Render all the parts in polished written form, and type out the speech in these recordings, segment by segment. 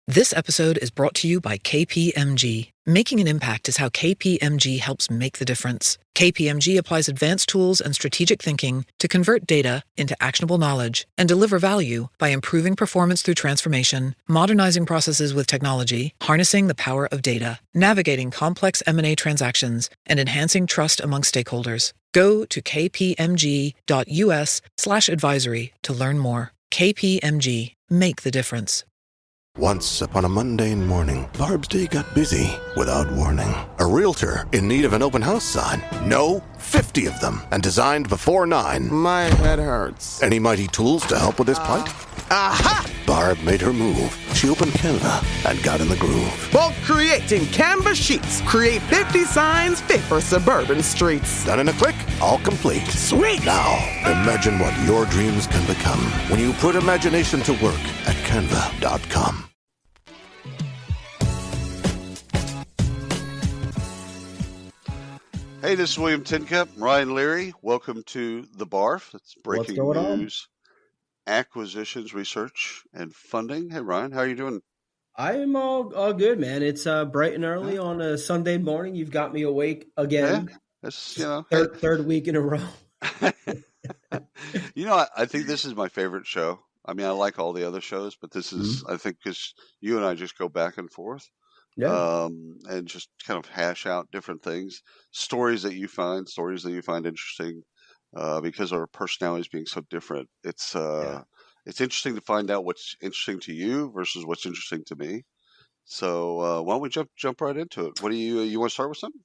This episode is brought to you by KPMG. Making an impact is how KPMG helps make the difference. KPMG applies advanced tools and strategic thinking to convert data into actionable knowledge and deliver value by improving performance through transformation, modernizing processes with technology, harnessing the power of data, navigating complex M&A transactions, and enhancing trust among stakeholders. Go to kpmg.us/advisory to learn more. KPMG. Make the difference. Once upon a mundane morning, Barb's day got busy without warning. A realtor in need of an open house sign. No, 50 of them, and designed before 9. My head hurts. Any mighty tools to help with this plight? Aha! Barb made her move. She opened Canva and got in the groove. Bulk creating Canva sheets. Create 50 signs fit for suburban streets. Done in a click, all complete. Sweet! Now, imagine what your dreams can become when you put imagination to work at Canva.com. Hey, this is William Tincup, Ryan Leary. Welcome to the BARF. It's breaking news, acquisitions, research, and funding. Hey, Ryan, how are you doing? I am all good, man. It's bright and early on a Sunday morning. You've got me awake again. Yeah, it's, third week in a row. I think this is my favorite show. I mean, I like all the other shows, but this is, I think, because you and I just go back and forth. Yeah. And just kind of hash out different things, stories that you find interesting, because our personalities being so different. It's interesting to find out what's interesting to you versus what's interesting to me. So why don't we jump right into it? What do you want to start with something?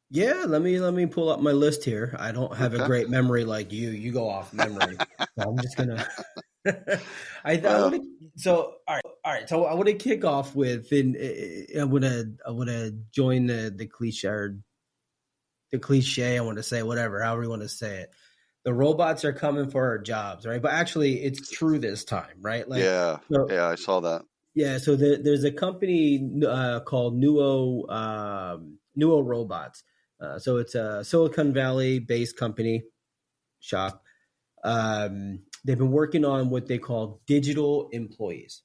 Yeah, let me pull up my list here. I don't have a great memory like you. You go off memory. So I'm just gonna. So all right. So I want to kick off with, and I want to join the cliche. I want to say whatever, however you want to say it. The robots are coming for our jobs, right? But actually, it's true this time, right? I saw that. Yeah. So there's a company called Nuo Robots. So it's a Silicon Valley based company shop. They've been working on what they call digital employees.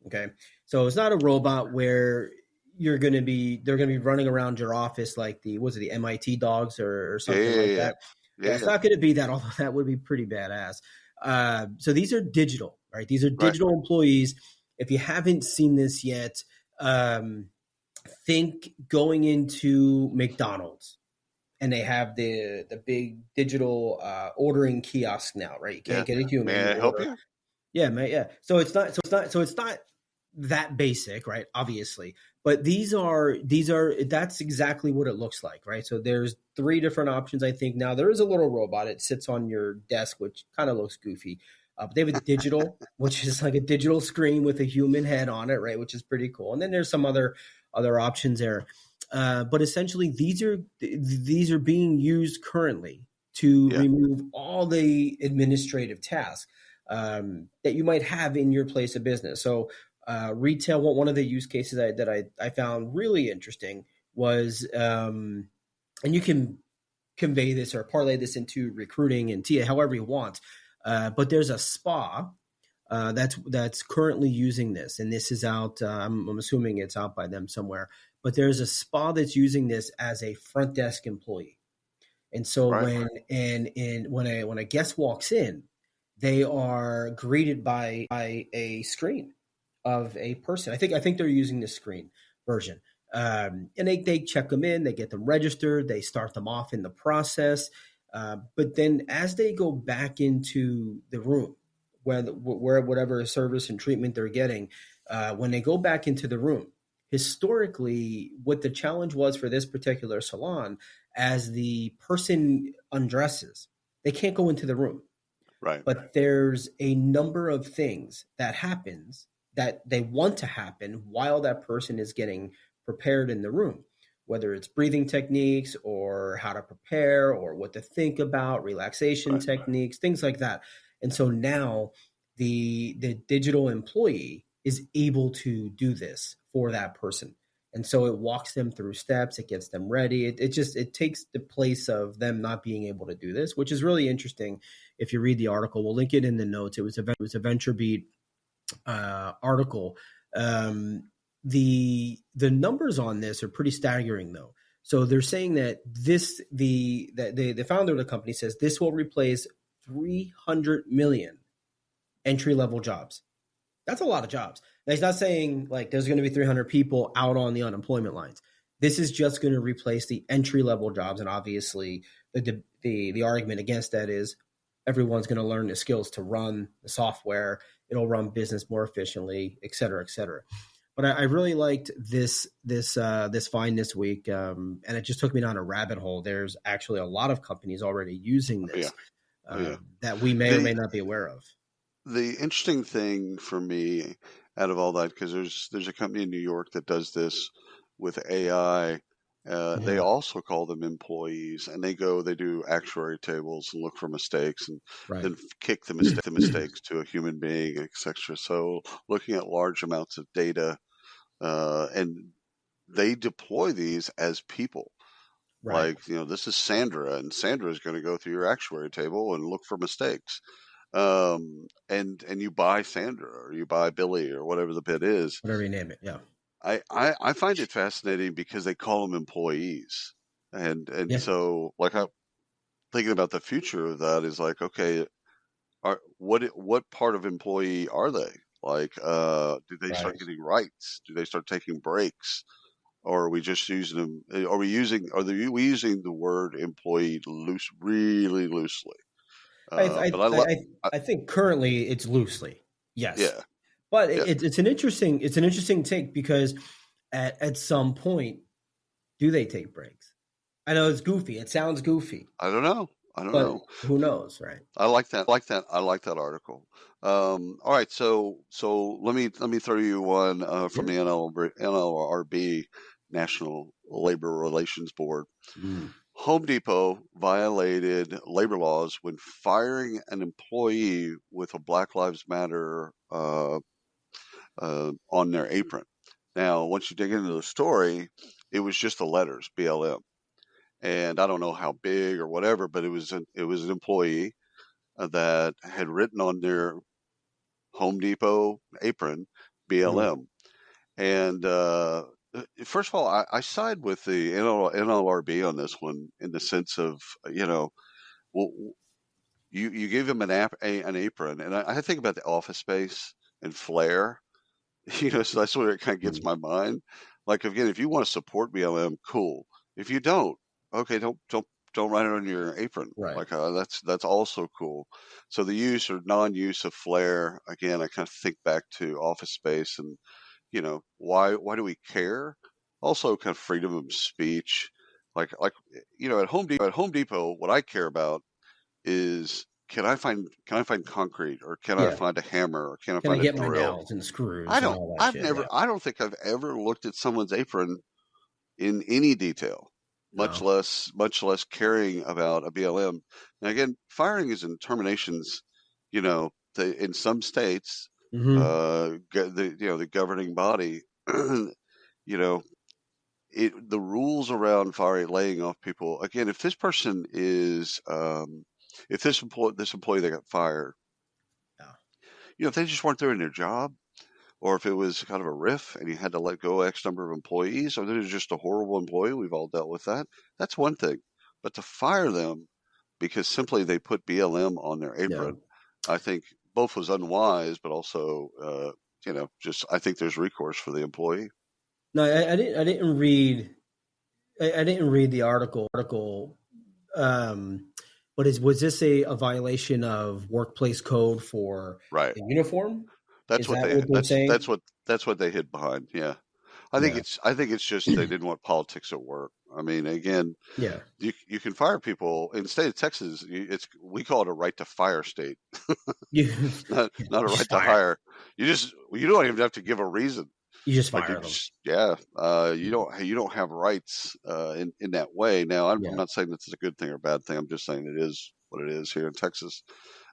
Okay. So it's not a robot where they're going to be running around your office like the MIT dogs or something that. Yeah, it's not going to be that, although that would be pretty badass. So these are digital, right? These are digital employees. If you haven't seen this yet, think going into McDonald's. And they have the big digital ordering kiosk now, right? You can't get a human. May I help you? Yeah, man. Yeah. So it's not that basic, right? Obviously, but these are that's exactly what it looks like, right? So there's 3 different options. I think now there is a little robot. It sits on your desk, which kind of looks goofy. But they have a digital, which is like a digital screen with a human head on it, right? Which is pretty cool. And then there's some other options there. But essentially, these are being used currently to remove all the administrative tasks that you might have in your place of business. So retail, one of the use cases that I found really interesting was, and you can convey this or parlay this into recruiting and TA however you want, but there's a spa that's currently using this, and this is out. I'm assuming it's out by them somewhere. But there's a spa that's using this as a front desk employee. And so when a guest walks in, they are greeted by a screen of a person. I think they're using the screen version. And they check them in, they get them registered, they start them off in the process. But then as they go back into the room, where whatever service and treatment they're getting, when they go back into the room, historically, what the challenge was for this particular salon, as the person undresses, they can't go into the room. Right. But there's a number of things that happens that they want to happen while that person is getting prepared in the room, whether it's breathing techniques or how to prepare or what to think about, relaxation techniques, things like that. And so now the digital employee is able to do this for that person. And so it walks them through steps, it gets them ready. It takes the place of them not being able to do this, which is really interesting. If you read the article, we'll link it in the notes. It was a VentureBeat article. the numbers on this are pretty staggering, though. So they're saying that the founder of the company says this will replace 300 million entry level jobs. That's a lot of jobs. Now, he's not saying like there's going to be 300 people out on the unemployment lines. This is just going to replace the entry level jobs, and obviously the argument against that is everyone's going to learn the skills to run the software. It'll run business more efficiently, et cetera, et cetera. But I really liked this find this week, and it just took me down a rabbit hole. There's actually a lot of companies already using this that we may or may not be aware of. The interesting thing for me out of all that, because there's a company in New York that does this with AI. They also call them employees, and they do actuary tables and look for mistakes, and then kick the mistakes to a human being, etc. So looking at large amounts of data, and they deploy these as people. Like, this is Sandra, and Sandra is going to go through your actuary table and look for mistakes. And you buy Sandra or you buy Billy or whatever the bit is. Whatever you name it, yeah. I find it fascinating because they call them employees. And so like I'm thinking about the future of that is like, okay, what part of employee are they? Like, do they start getting rights? Do they start taking breaks? Or are we just using them? Are we using the word employee really loosely? I think currently it's loosely, yes. Yeah. But it's an interesting take because at some point, do they take breaks? I know it's goofy. It sounds goofy. I don't know. But who knows, right? I like that. I like that article. All right. So let me throw you one from the NLRB, National Labor Relations Board. Home Depot violated labor laws when firing an employee with a Black Lives Matter on their apron. Now, once you dig into the story, it was just the letters BLM, and I don't know how big or whatever, but it was an employee that had written on their Home Depot apron BLM, and first of all, I side with the NLRB on this one in the sense of, well, you give them an apron, and I think about the Office Space and Flair, so that's where it kind of gets my mind. Like, again, if you want to support BLM, cool. If you don't, okay, don't write it on your apron. Right. Like, that's also cool. So the use or non-use of Flair, again, I kind of think back to Office Space and, why do we care? Also kind of freedom of speech. Like, at Home Depot, what I care about is can I find concrete, or can I find a hammer, or can I find a drill? Can I get my nails and screws? I don't think I've ever looked at someone's apron in any detail, much less caring about a BLM. Now again, firing is in terminations, in some states, the governing body, the rules around laying off people. Again, if this person is, if this employee that got fired, if they just weren't doing their job, or if it was kind of a riff and you had to let go X number of employees, or they're just a horrible employee, we've all dealt with that. That's one thing. But to fire them because simply they put BLM on their apron, I think both was unwise, but also, I think there's recourse for the employee. No, I didn't read the article. But was this a violation of workplace code for the uniform? That's what they hid behind. Yeah. I think it's just they didn't want politics at work. I mean, again, you can fire people in the state of Texas. We call it a right to fire state, not a right to hire. You don't even have to give a reason. You just fire them. You don't have rights in that way. Now, I'm not saying this is a good thing or a bad thing. I'm just saying it is what it is here in Texas.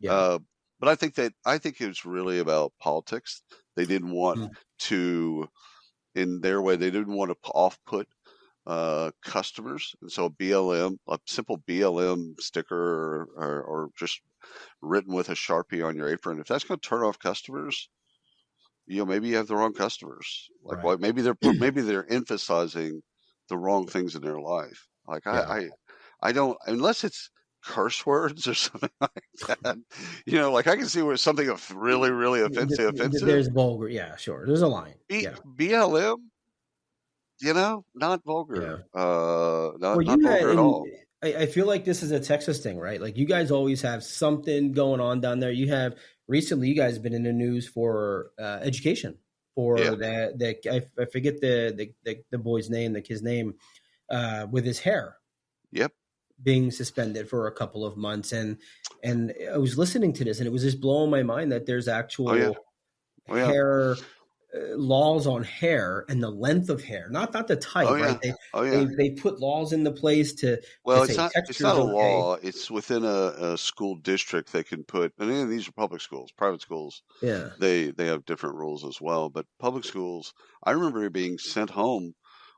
But I think it was really about politics. They didn't want to, in their way, they didn't want to off-put customers, and so a simple BLM sticker or just written with a Sharpie on your apron, if that's going to turn off customers, maybe you have the wrong customers. Like, Right. maybe they're emphasizing the wrong things in their life. Like, Yeah. I don't, unless it's curse words or something like that. Like, I can see where something really, really offensive. There's vulgar. Yeah, sure. There's a line. Yeah. BLM, not Yeah. vulgar. Well, Not you had, vulgar at and all. I feel like this is a Texas thing, right? Like you guys always have something going on down there. You have recently, you guys have been in the news for education for Yeah. I forget the boy's name, the kid's name, with his hair Yep. being suspended for a couple of months, and I was listening to this, and it was just blowing my mind that there's actual Oh yeah. hair laws on hair and the length of hair, not the type, Oh yeah. right? Oh yeah. They put laws into place to Well, say it's texture's not a okay. law. It's within a school district. They can put, and again, these are public schools. Private schools, Yeah. they have different rules as well. But public schools, I remember being sent home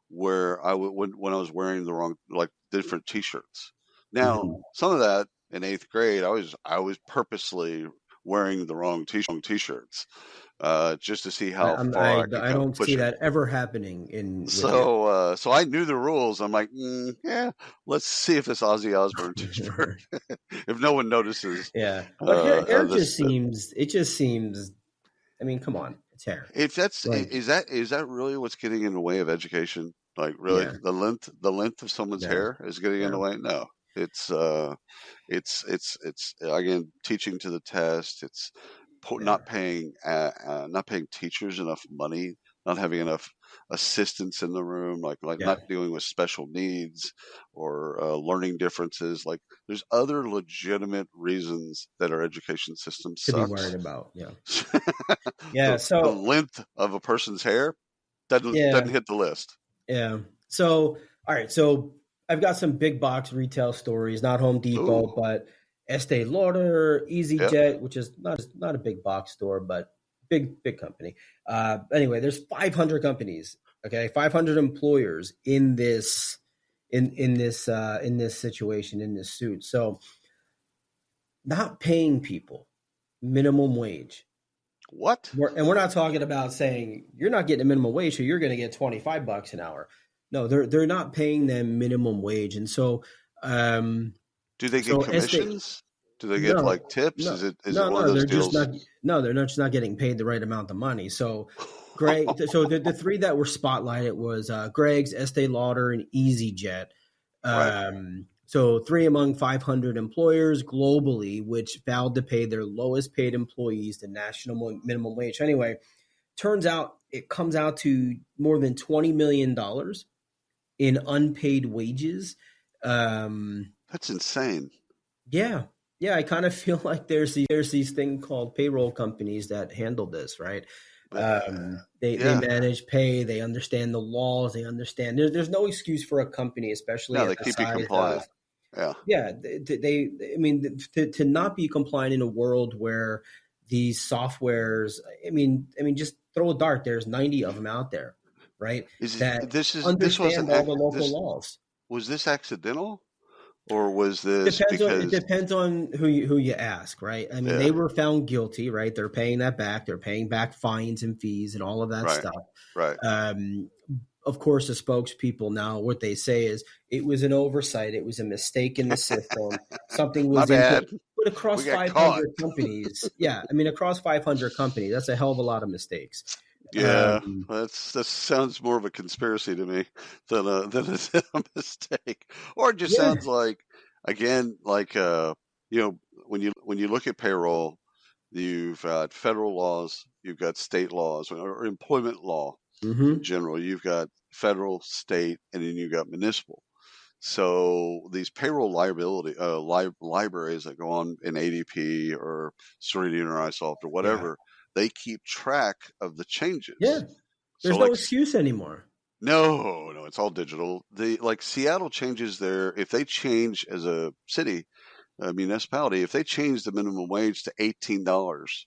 where when I was wearing the wrong, like, different T-shirts. Now, Mhm. some of that in 8th grade, I was purposely wearing the wrong T-shirts, just to see how far I could I kind of don't push see it. that ever happening in with you. So I knew the rules. I'm like, yeah, let's see if this Ozzy Osbourne T-shirt, if no one notices. Yeah, but hair This, just seems. I mean, come on, it's hair. if that's Like, is that really what's getting in the way of education? Like, really, yeah, the length of someone's yeah, hair is getting in the yeah, way? No, it's again, teaching to the test. It's yeah, not paying teachers enough money, not having enough assistants in the room, like yeah. not dealing with special needs or learning differences. Like, there's other legitimate reasons that our education system To be worried sucks. about. Yeah, yeah. The So length of a person's hair doesn't yeah, hit the list. yeah. So all right. So I've got some big box retail stories, not Home Depot, Ooh, but Estee Lauder, yep. EasyJet, which is not a big box store, but big company. Anyway, there's 500 companies. Okay, 500 employers in this in this situation, in this suit. So not paying people minimum wage. What? We're not talking about saying you're not getting a minimum wage, so you're going to get $25 an hour. No, they're not paying them minimum wage, and so Do they get so Estee, commissions? Do they get, no, like, tips? no, Is it one of those they're just deals? not. No, they're not just not getting paid the right amount of money. So, Greg. So the three that were spotlighted was Greg's, Estee Lauder, and EasyJet. Right. So 3 among 500 employers globally, which failed to pay their lowest paid employees the national minimum wage. Anyway, turns out it comes out to more than $20 million in unpaid wages. That's insane. Yeah. Yeah, I kind of feel like there's these thing called payroll companies that handle this, right? They Yeah. manage pay, they understand the laws, they understand there's no excuse for a company, especially No, at they the keep you size compliant. of Yeah. yeah. I mean, to not be compliant in a world where these softwares, just throw a dart. There's 90 of them out there, right? That This wasn't understand all the local laws. was this accidental, or was this It because depends on who you ask, right? I mean, yeah, they were found guilty, right? They're paying that back. They're paying back fines and fees and all of that right, stuff. right. Of course, the spokespeople now, what they say is it was an oversight. It was a mistake in the system. Something My was bad. input. But across We got 500 caught. companies, yeah, I mean, across 500 companies, that's a hell of a lot of mistakes. Yeah, that sounds more of a conspiracy to me than a mistake. Or it just Yeah, sounds like, again, like when you look at payroll, you've got federal laws, you've got state laws, or employment law in general. You've got federal, state, and then you've got municipal. So these payroll liability libraries that go on in ADP or Ceridian or iSoft or yeah, whatever, they keep track of the changes. yeah. So, There's no like, excuse anymore. no, it's all digital. Like, Seattle changes if they change as a city, a municipality, if they change the minimum wage to $18,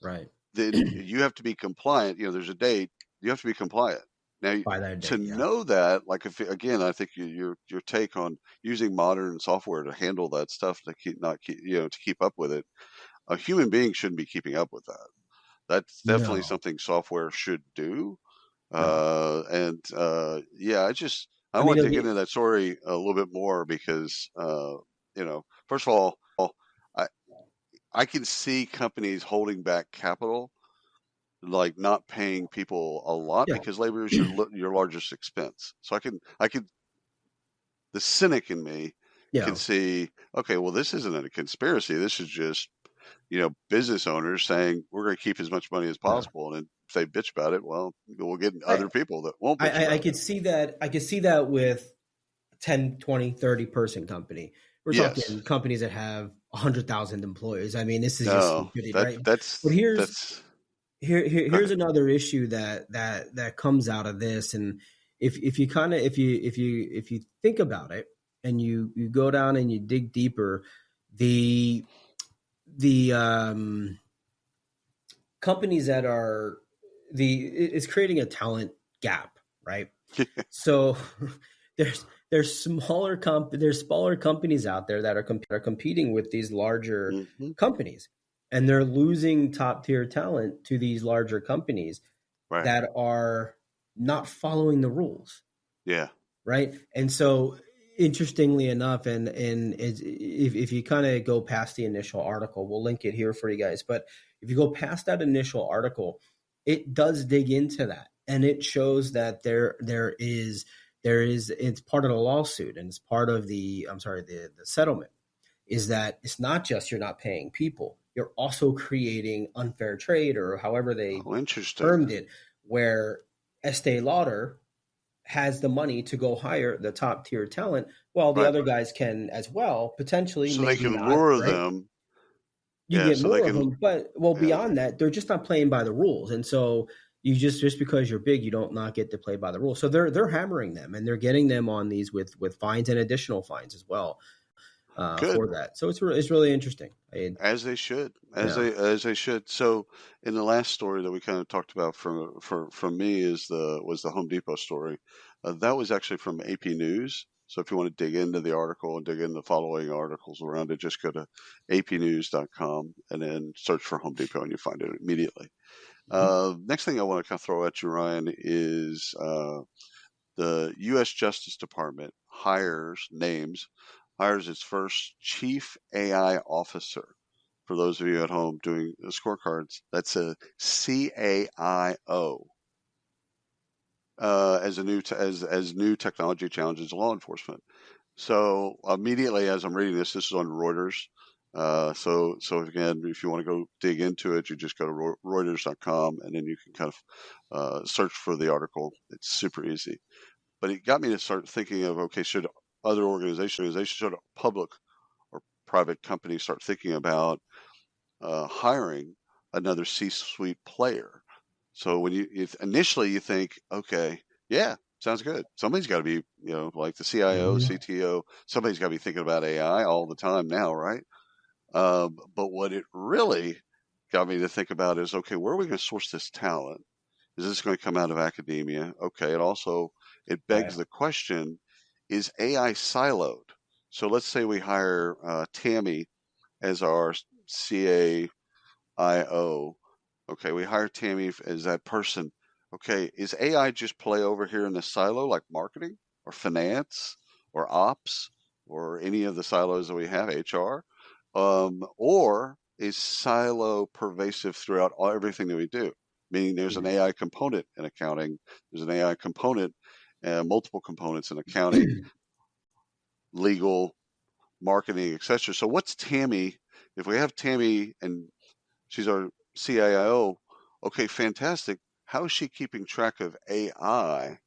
Right. then you have to be compliant. There's a date. You have to be compliant. Now, By that to date, yeah. know that, like, I think your take on using modern software to handle that stuff to keep up with it, a human being shouldn't be keeping up with that. That's definitely No. something software should do. No. Yeah, I I mean, want it'll to get be into that story a little bit more because, first of all, I, I can see companies holding back capital, like not paying people a lot yeah. because labor is your largest expense. So the cynic in me can Yeah. see, okay, well, this isn't a conspiracy. This is just, business owners saying we're going to keep as much money as Yeah. possible. And if they bitch about it, well, we'll get I, other people that won't bitch I about could it. see that. I could see that with 10, 20, 30 person company. We're Yes. talking companies that have 100,000 employees. I mean, this is just No, stupidity, that right? But that's that's go here's ahead. another issue that comes out of this. And if you kind of if you think about it and you go down and you dig deeper, the companies that are it's creating a talent gap, right? So there's smaller companies out there that are competing with these larger Hmm. companies, and they're losing top tier talent to these larger companies Right. that are not following the rules, Yeah. right? And so, interestingly enough, and if you kind of go past the initial article, we'll link it here for you guys. But if you go past that initial article, it does dig into that, and it shows that there is it's part of the lawsuit, and it's part of the settlement, is that it's not just you're not paying people, you're also creating unfair trade, or however they Oh, interesting. termed it, where Estee Lauder has the money to go hire the top tier talent, while the Right. other guys can as well, potentially, So they maybe can not, lure right? them. You Yeah. get So they more of can. them, but well, Yeah. beyond that, they're just not playing by the rules, and so you just because you're big, you don't not get to play by the rules. So they're hammering them, and they're getting them on these with fines and additional fines as well Good. for that. So it's really interesting. As they should. Yeah. As they should. So in the last story that we kind of talked about from me was the Home Depot story. That was actually from AP News. So if you want to dig into the article and dig into the following articles around it, just go to apnews.com and then search for Home Depot and you find it immediately. Next thing I want to kind of throw at you, Ryan, is the U.S. Justice Department hires its first chief AI officer. For those of you at home doing the scorecards, that's a CAIO as new technology challenges law enforcement. So immediately as I'm reading this is on Reuters. So again, if you want to go dig into it, you just go to Reuters.com and then you can kind of search for the article. It's super easy. But it got me to start thinking of, okay, should other organizations, should public or private companies start thinking about hiring another C-suite player? So when initially you think, okay, yeah, sounds good. Somebody's got to be, like the CIO, Mhm. CTO, somebody's got to be thinking about AI all the time now, right? But what it really got me to think about is, okay, where are we going to source this talent? Is this going to come out of academia? Okay. It begs Right. the question, is AI siloed? So let's say we hire Tammy as our CAIO. Okay. We hire Tammy as that person. Okay. Is AI just play over here in the silo like marketing or finance or ops or any of the silos that we have, HR? Or is silo pervasive throughout everything that we do? Meaning there's an AI component in accounting, there's an AI component, multiple components in accounting, legal, marketing, etc. So what's Tammy? If we have Tammy and she's our CIO, okay, fantastic. How is she keeping track of AI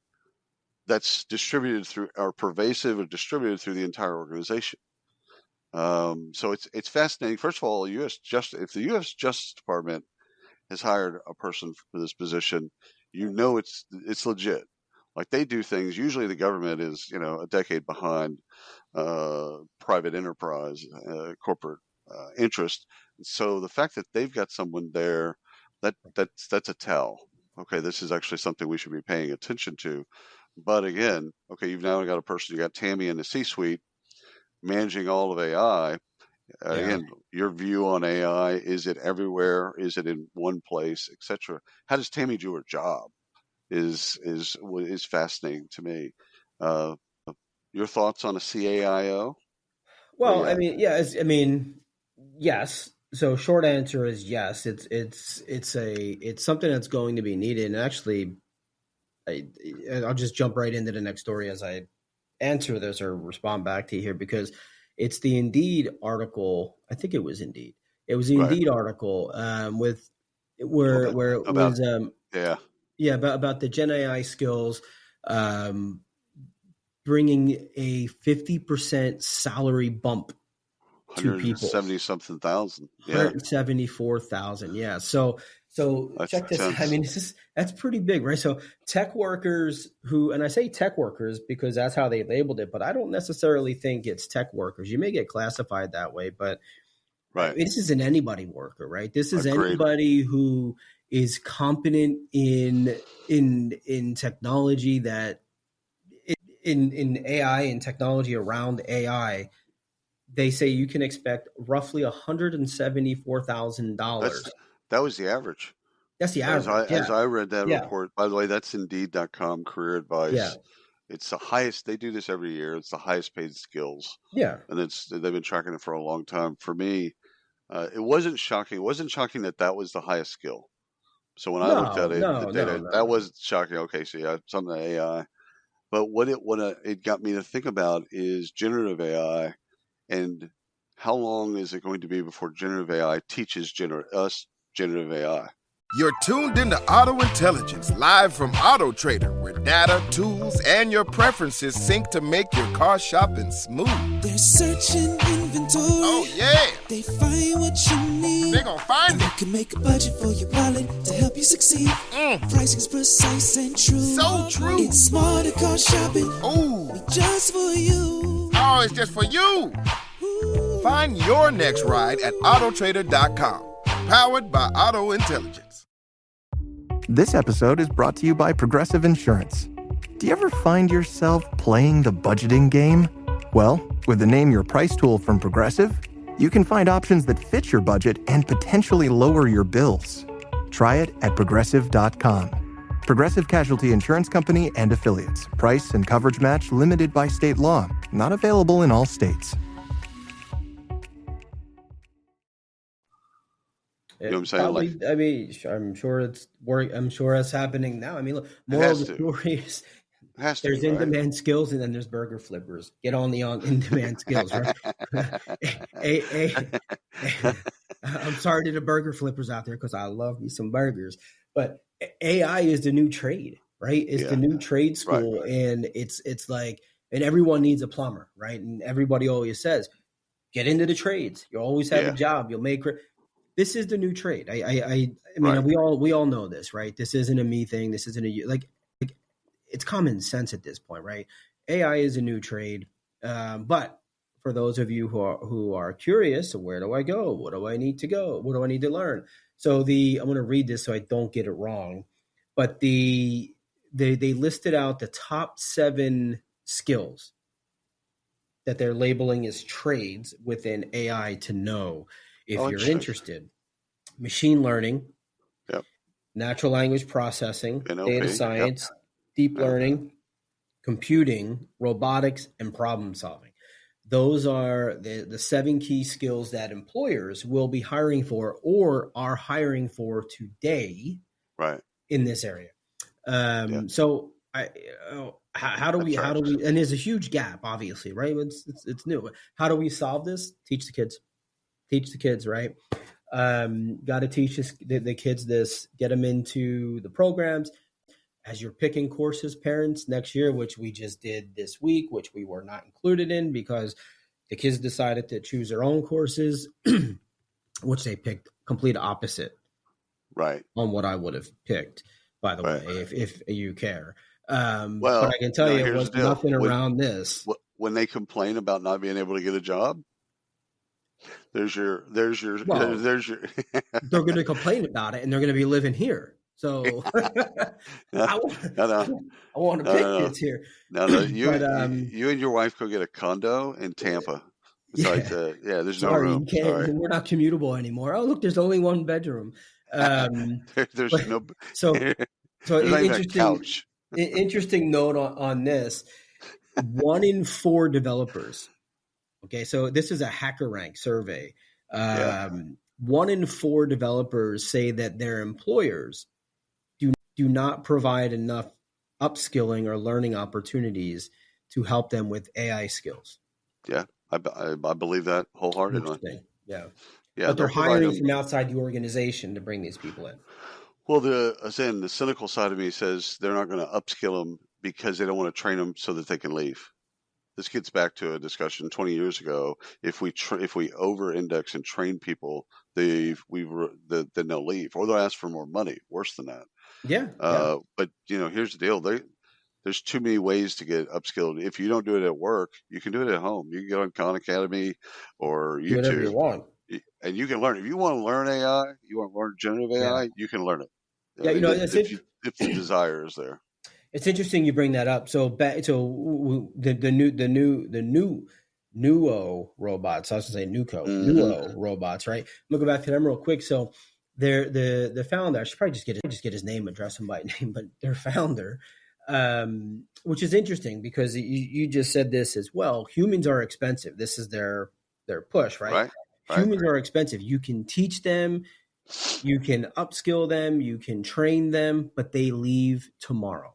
that's distributed through or pervasive or distributed through the entire organization? So it's fascinating. First of all, if the U.S. Justice Department has hired a person for this position, it's legit. Like they do things. Usually, the government is a decade behind private enterprise, corporate interest. So the fact that they've got someone there, that's a tell. Okay, this is actually something we should be paying attention to. But again, okay, you've now got a person. You got Tammy in the C-suite managing all of AI. Yeah. Again, your view on AI. Is it everywhere? Is it in one place, etc.? How does Tammy do her job? Is fascinating to me. Uh, your thoughts on a CAIO? Well, I mean, yeah, yes. So short answer is yes. It's something that's going to be needed. And actually, I'll just jump right into the next story as I answer this or respond back to you here, because it's the Indeed article. I think it was Indeed. It was the Indeed article where it was about the Gen AI skills, bringing a 50% salary bump to people. 170-something thousand. Yeah. 174,000. Yeah. So check this. I mean, that's pretty big, right? So tech workers and I say tech workers because that's how they labeled it, but I don't necessarily think it's tech workers. You may get classified that way, but this isn't anybody worker, right? This is anybody who is competent in technology, that in AI and technology around AI. They say you can expect roughly $174,000. That was the average. That's the average. As I read that report, by the way, that's Indeed.com career advice. Yeah. It's the highest. They do this every year. It's the highest paid skills. Yeah. And they've been tracking it for a long time. For me, it wasn't shocking. It wasn't shocking that was the highest skill. So when I looked at it, the data, that was shocking. Okay, so yeah, something AI. But what it got me to think about is generative AI. And how long is it going to be before generative AI teaches us generative AI? You're tuned into Auto Intelligence, live from Auto Trader, where data, tools, and your preferences sync to make your car shopping smooth. They're searching inventory. Oh, yeah. They find what you need. They're gonna find it. You can make a budget for your wallet to help you succeed. Pricing's precise and true. So true. It's smarter car shopping. Ooh. Just for you. Oh, it's just for you. Find your next ride at autotrader.com. Powered by Auto Intelligence. This episode is brought to you by Progressive Insurance. Do you ever find yourself playing the budgeting game? Well, with the Name Your Price tool from Progressive, you can find options that fit your budget and potentially lower your bills. Try it at progressive.com. Progressive Casualty Insurance Company and Affiliates. Price and coverage match limited by state law. Not available in all states. You know what I'm saying? Probably, I mean, I'm sure it's work. I'm sure it's happening now. I mean, look, moral of the story is there's in-demand skills, and then there's burger flippers. Get on the in-demand skills, right? I'm sorry to the burger flippers out there because I love me some burgers, but AI is the new trade, right? It's the new trade school, and it's like, and everyone needs a plumber, right? And everybody always says, get into the trades. You always have a job. You'll make. This is the new trade. I mean, we all know this, right? This isn't a me thing. This isn't a like it's common sense at this point, right? AI is a new trade, but for those of you who are curious, where do I go? What do I need to go? What do I need to learn? So I'm going to read this so I don't get it wrong, but they listed out the top 7 skills that they're labeling as trades within AI to know. If you're interested: machine learning, natural language processing, NLP, data science, deep learning, computing, robotics, and problem solving. Those are the 7 key skills that employers will be hiring for or are hiring for today in this area. So how do we, and there's a huge gap, obviously, right? It's new. How do we solve this? Teach the kids, right? Got to teach the kids this, get them into the programs. As you're picking courses, parents, next year, which we just did this week, which we were not included in because the kids decided to choose their own courses, which they picked complete opposite on what I would have picked, by the way, if you care. But I can tell you it was nothing around this. When they complain about not being able to get a job, there's your they're going to complain about it, and they're going to be living here. So I want to pick kids here. No, you and your wife go get a condo in Tampa. It's like, Yeah. there's no Sorry, you room. can't. Sorry. We're not commutable anymore. Oh, look, there's only one bedroom. There's But no, so there's so not even a interesting. couch. Interesting note on this. 1 in 4 developers. Okay, so this is a HackerRank survey. Yeah. 1 in 4 developers say that their employers do not provide enough upskilling or learning opportunities to help them with AI skills. Yeah. I believe that wholeheartedly. Interesting. Yeah. Yeah. But they're They'll provide hiring them. from outside the organization to bring these people in. Well, the cynical side of me says they're not going to upskill them because they don't want to train them so that they can leave. This gets back to a discussion 20 years ago. If we over-index and train people, then they'll leave, or they'll ask for more money. Worse than that. Yeah. But here's the deal: there's too many ways to get upskilled. If you don't do it at work, you can do it at home. You can get on Khan Academy or Do whatever you YouTube, want. and you can learn. If you want to learn AI, you want to learn generative AI, you can learn it. Yeah, if the desire is there. It's interesting you bring that up. So the Nuo robots, I was going to say Nuo robots, right? Look back to them real quick. So they're the founder. I should probably just get his name, address him by name, but their founder, which is interesting because you just said this as well. Humans are expensive. This is their push, right? Humans are expensive. You can teach them, you can upskill them, you can train them, but they leave tomorrow.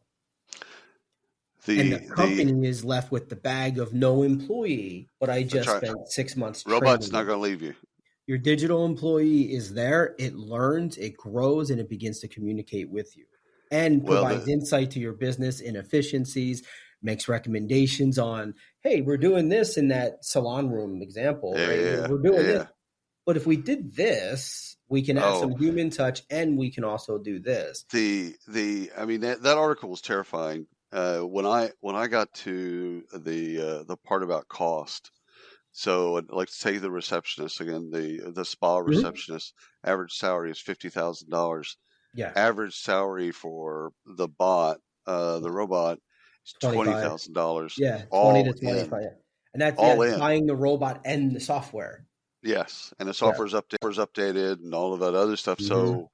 And the company is left with the bag of no employee, but I just spent 6 months training. Robot's not going to leave you. Your digital employee is there. It learns, it grows, and it begins to communicate with you and provides insight to your business inefficiencies, makes recommendations on, hey, we're doing this in that salon room example, right? We're doing this. But if we did this, we can add some human touch and we can also do this. That article was terrifying. When I got to the part about cost, so let's take the receptionist again, the spa receptionist, average salary is $50,000. Yeah. Average salary for the robot is $20,000. Yeah, 20 to 25. And that's buying the robot and the software. Yes, and the software's updated and all of that other stuff. So,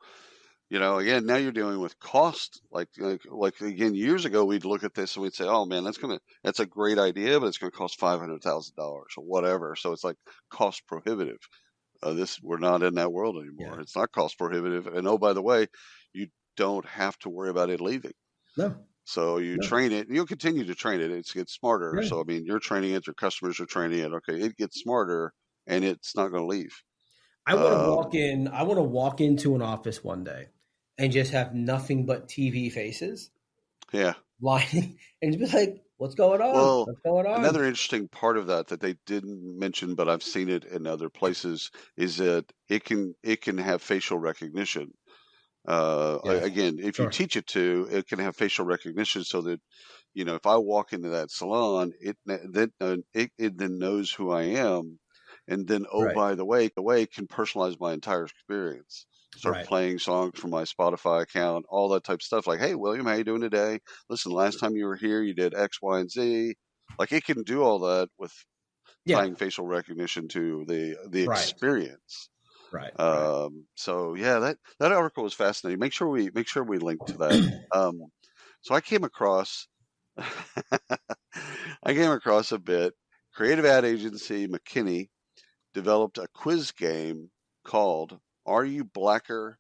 again, now you're dealing with cost. Like again, years ago, we'd look at this and we'd say, "Oh man, that's a great idea, but it's going to cost $500,000 or whatever." So it's like cost prohibitive. We're not in that world anymore. It's not cost prohibitive, and oh, by the way, you don't have to worry about it leaving. No. So you train it, and you'll continue to train it. It gets smarter. Yeah. So I mean, you're training it. Your customers are training it. Okay, it gets smarter. And it's not going to leave. I want to walk in. I want to walk into an office one day and just have nothing but TV faces. Yeah. Lying and just be like, "What's going on? Well, what's going on?" Another interesting part of that they didn't mention, but I've seen it in other places, is that it can have facial recognition. Again, if you teach it to, it can have facial recognition, so that if I walk into that salon, it then knows who I am. And then, by the way, can personalize my entire experience. Start playing songs from my Spotify account, all that type of stuff. Like, hey, William, how you doing today? Listen, last time you were here, you did X, Y, and Z. Like, it can do all that with tying facial recognition to the experience. Right. So that article was fascinating. Make sure we link to that. So I came across a bit. Creative ad agency McKinney developed a quiz game called "Are You Blacker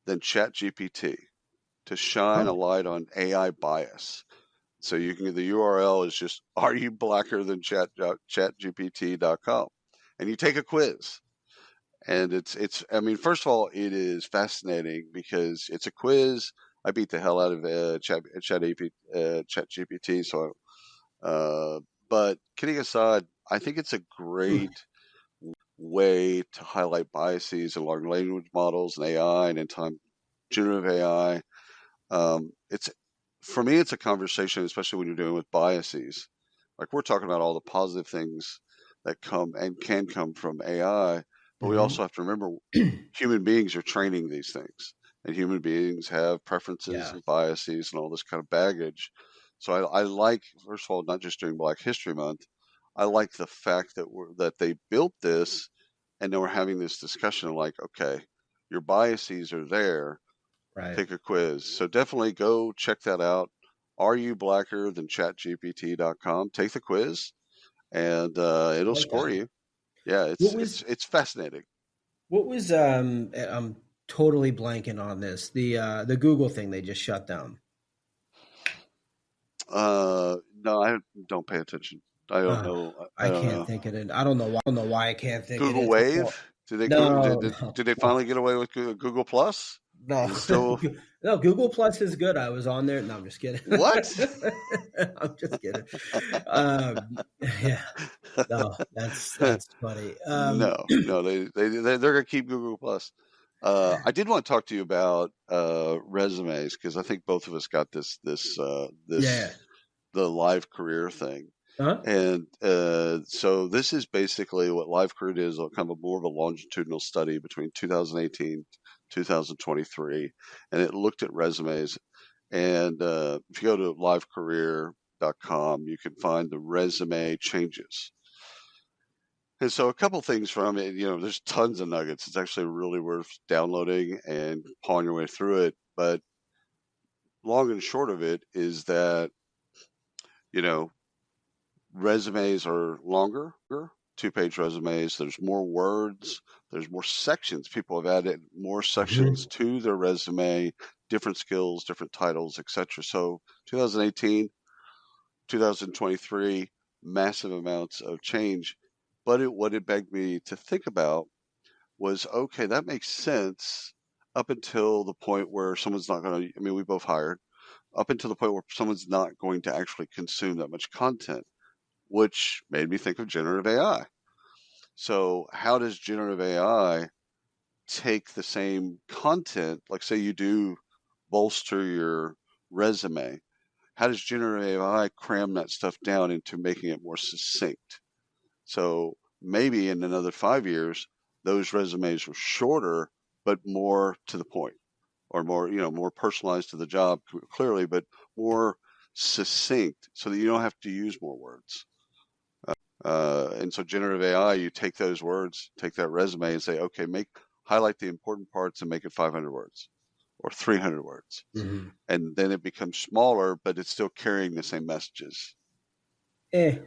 Than ChatGPT?" to shine a light on AI bias. So the URL is just areyoublacker.chatgpt.com, and you take a quiz. And it's first of all, it is fascinating because it's a quiz. I beat the hell out of ChatGPT. So, but kidding aside, I think it's a great way to highlight biases in large language models and AI, and in time generative AI. For me, it's a conversation, especially when you're dealing with biases. Like, we're talking about all the positive things that come and can come from AI, but we also have to remember human beings are training these things, and human beings have preferences and biases and all this kind of baggage. So I like, first of all, not just during Black History Month, I like the fact that that they built this, and then we're having this discussion like, okay, your biases are there. Right. Take a quiz. So definitely go check that out. Are you blacker than chatgpt.com? Take the quiz, and it'll score you. Yeah, it's fascinating. What was I'm totally blanking on this. The Google thing they just shut down. No, I don't pay attention. I don't know. I can't think of it. I don't know why I can't think Google of it. Wave? Did they finally get away with Google Plus? No, still... no. Google Plus is good. I was on there. No, I'm just kidding. What? I'm just kidding. Yeah. No, that's funny. No, they're gonna keep Google Plus. I did want to talk to you about resumes, because I think both of us got this the live career thing. Uh-huh. And so this is basically what Live Career is, kind of more of a longitudinal study between 2018 2023, and it looked at resumes. And if you go to livecareer.com, you can find the resume changes. And so a couple things from it, there's tons of nuggets. It's actually really worth downloading and pawing your way through it. But long and short of it is that, resumes are longer, 2-page resumes. There's more words. There's more sections. People have added more sections to their resume, different skills, different titles, etc. So 2018, 2023, massive amounts of change. But what it begged me to think about was, okay, that makes sense up until the point where someone's not going to, we both hired, up until the point where someone's not going to actually consume that much content, which made me think of generative AI. So how does generative AI take the same content, like say you do bolster your resume, how does generative AI cram that stuff down into making it more succinct? So maybe in another 5 years, those resumes are shorter, but more to the point, or more, more personalized to the job clearly, but more succinct so that you don't have to use more words. And so generative AI, you take those words, take that resume and say, okay, highlight the important parts and make it 500 words or 300 words. Mm-hmm. And then it becomes smaller, but it's still carrying the same messages. So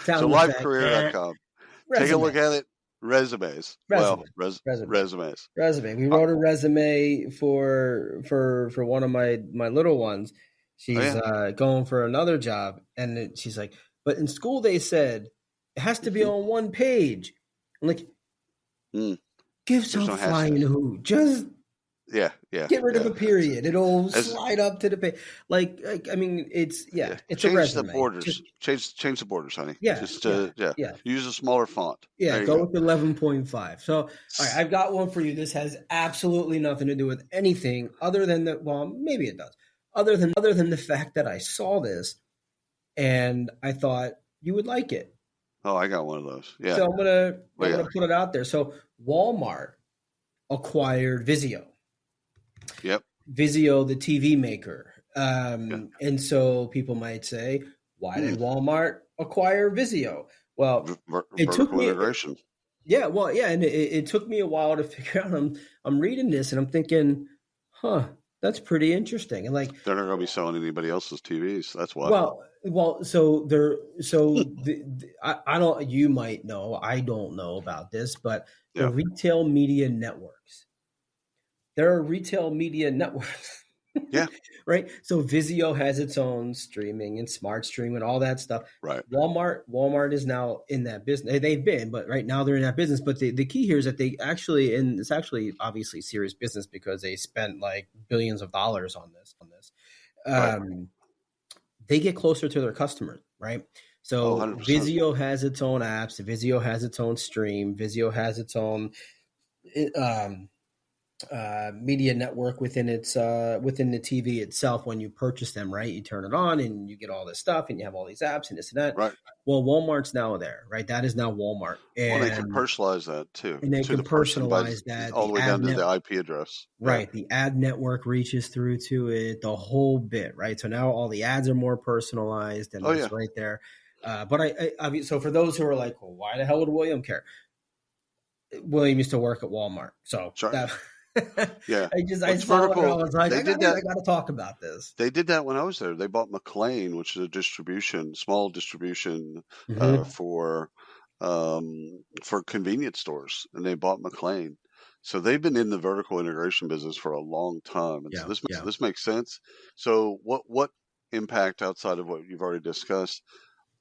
livecareer.com. Take a look at it. Resumes. Resumes. We wrote a resume for one of my little ones. She's going for another job, and she's like, but in school they said it has to be on one page. I'm like, give some flying hoot. Just get rid of a period. It'll slide up to the page. It's it's a resume. Change the borders. Change the borders, honey. Use a smaller font. Go with 11.5. So, all right, I've got one for you. This has absolutely nothing to do with anything other than maybe it does. Other than the fact that I saw this and I thought you would like it. Oh, I got one of those. Yeah. So I'm gonna put it out there. So Walmart acquired Vizio. Yep. Vizio, the TV maker. And so people might say, why did Walmart acquire Vizio? Well, it took me integration. And it took me a while to figure out. I'm reading this and I'm thinking, that's pretty interesting. And they're not going to be selling anybody else's TVs. That's why. I don't. You might know. I don't know about this, but the retail media networks. There are retail media networks. Yeah. Right. So Vizio has its own streaming and smart stream and all that stuff. Right. Walmart is now in that business. They've been, but right now they're in that business. But the key here is that they actually, and it's actually obviously serious business because they spent like billions of dollars on this. They get closer to their customers, right? So 100%. Vizio has its own apps. Vizio has its own stream. Vizio has its own media network within its within the TV itself. When you purchase them, right, you turn it on and you get all this stuff, and you have all these apps and this and that. Right. Well, Walmart's now there, right? That is now Walmart, Well, they can and personalize that too they to can the person by personalize that. all the way down to the IP address. Right. The ad network reaches through to it, the whole bit, right? So now all the ads are more personalized and it's right there. But I mean, so for those who are like, well, why the hell would William care? William used to work at Walmart. So that, yeah, I saw it, I was like, I got to talk about this. They did that when I was there. They bought McLean, which is a small distribution for convenience stores, and they bought McLean. So they've been in the vertical integration business for a long time, and so this makes sense. So what impact outside of what you've already discussed?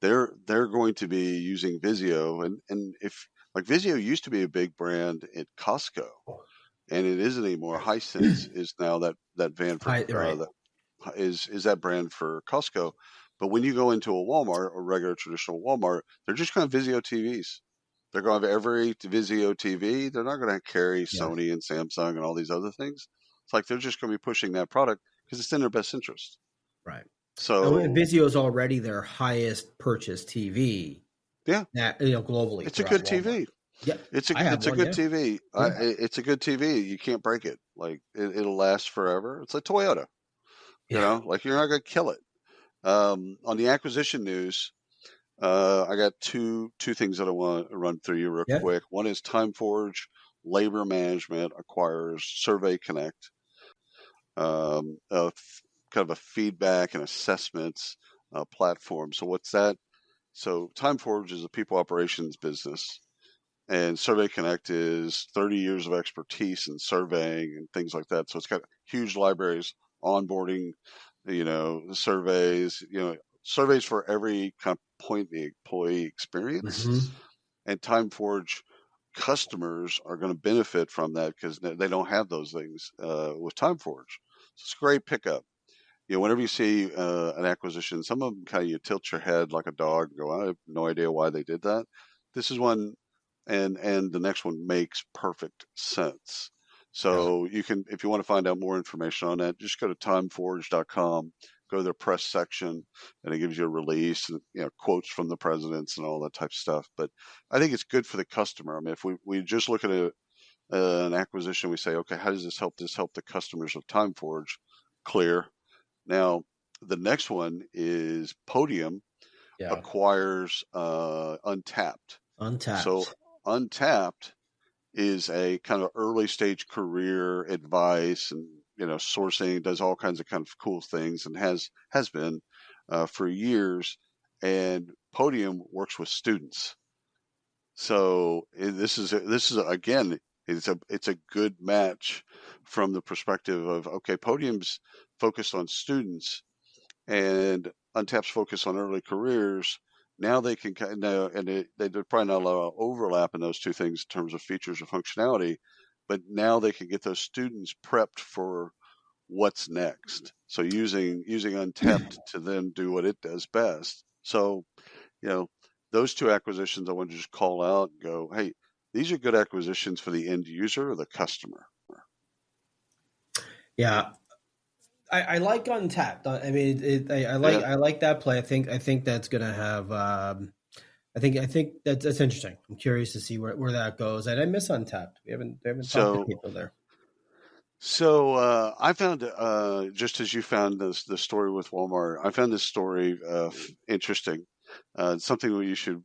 They're going to be using Vizio, and if like Vizio used to be a big brand at Costco, and it isn't anymore. Hisense is now that van for that is that brand for Costco. But when you go into a Walmart or regular traditional Walmart, they're just going to have Vizio TVs. They're going to have every Vizio TV. They're not going to carry Sony and Samsung and all these other things. It's like they're just going to be pushing that product because it's in their best interest. Right. So Vizio is already their highest purchased TV. Yeah. Globally. It's a good Walmart. TV. Yeah. It's a good TV. It's a good TV. You can't break it. Like it'll last forever. It's like Toyota. You know, like you're not going to kill it. On the acquisition news, I got two things that I want to run through you real quick. One is Timeforge Labor Management acquires Survey Connect, kind of a feedback and assessments platform. So what's that? So Timeforge is a people operations business, and Survey Connect is 30 years of expertise in surveying and things like that. So it's got huge libraries, onboarding, surveys, surveys for every kind of point in the employee experience. And Timeforge customers are going to benefit from that because they don't have those things with Timeforge. So it's a great pickup. Whenever you see an acquisition, some of them kind of you tilt your head like a dog and go, I have no idea why they did that. This is one, and the next one makes perfect sense. So you can, if you want to find out more information on that, just go to timeforge.com, go to their press section, and it gives you a release and quotes from the presidents and all that type of stuff. But I think it's good for the customer. I mean, if we just look at an acquisition, we say, okay, how does this help? This help the customers of Timeforge? Clear. Now the next one is Podium acquires Untapped. So Untapped is a kind of early stage career advice and sourcing, does all kinds of kind of cool things, and has been for years. And Podium works with students. So this is again, it's a good match from the perspective of, okay, Podium's focused on students and Untapped's focused on early careers. Now they can kind of, and they're probably not a lot of overlap in those two things in terms of features or functionality, but now they can get those students prepped for what's next. So using Untapped to then do what it does best. So, those two acquisitions I want to just call out and go, hey, these are good acquisitions for the end user or the customer. Yeah. I like Untapped. I mean, I like that play. I think that's going to have. I think that's interesting. I'm curious to see where that goes. And I miss Untapped. We haven't talked to people there. So I found just as you found the story with Walmart, I found this story interesting. Something that you should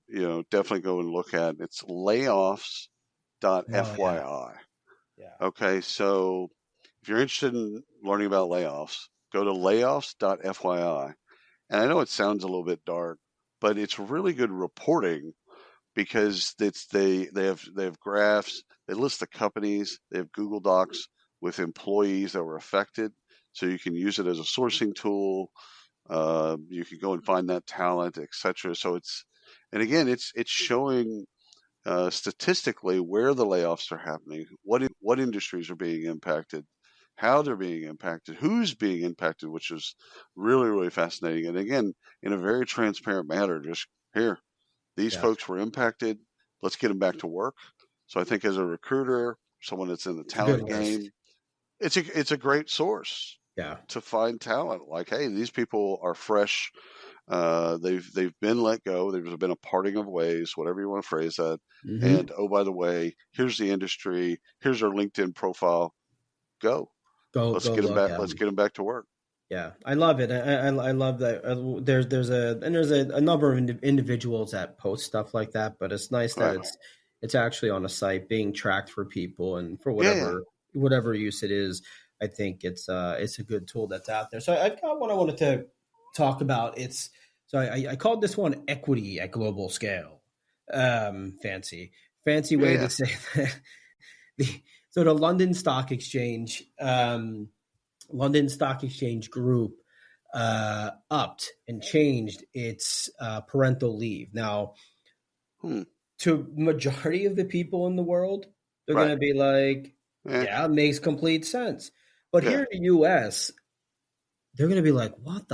definitely go and look at. It's Layoffs.fy. Okay, so if you're interested in learning about layoffs, go to Layoffs.fy. And I know it sounds a little bit dark, but it's really good reporting because they have graphs. They list the companies. They have Google Docs with employees that were affected, so you can use it as a sourcing tool. You can go and find that talent, etc. So it's showing statistically where the layoffs are happening, what industries are being impacted, how they're being impacted, who's being impacted, which is really, really fascinating. And again, in a very transparent manner, just here, these folks were impacted. Let's get them back to work. So I think as a recruiter, someone that's in the talent game, it's a great source to find talent. Like, hey, these people are fresh. They've been let go. There's been a parting of ways, whatever you want to phrase that. Mm-hmm. And oh, by the way, here's the industry. Here's our LinkedIn profile. Let's get them back. Let's get them back to work. Yeah, I love it. I love that. There's a number of individuals that post stuff like that, but it's nice that it's actually on a site being tracked for people and for whatever use it is. I think it's a good tool that's out there. So I got one I wanted to talk about. I called this one equity at global scale. Fancy way to say that. So the London Stock Exchange. London Stock Exchange Group upped and changed its parental leave. Now, to majority of the people in the world, they're going to be like, yeah, it makes complete sense. But here in the U.S., they're going to be like, what?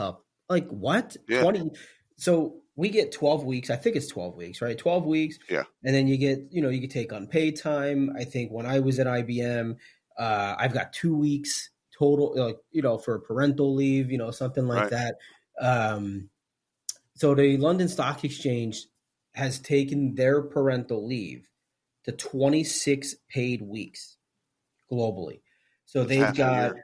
Yeah. 20? So we get 12 weeks. I think it's 12 weeks, right? 12 weeks. Yeah. And then you get, you can take unpaid time. I think when I was at IBM, I've got 2 weeks total, for parental leave, something like that. So the London Stock Exchange has taken their parental leave to 26 paid weeks globally. So they've got,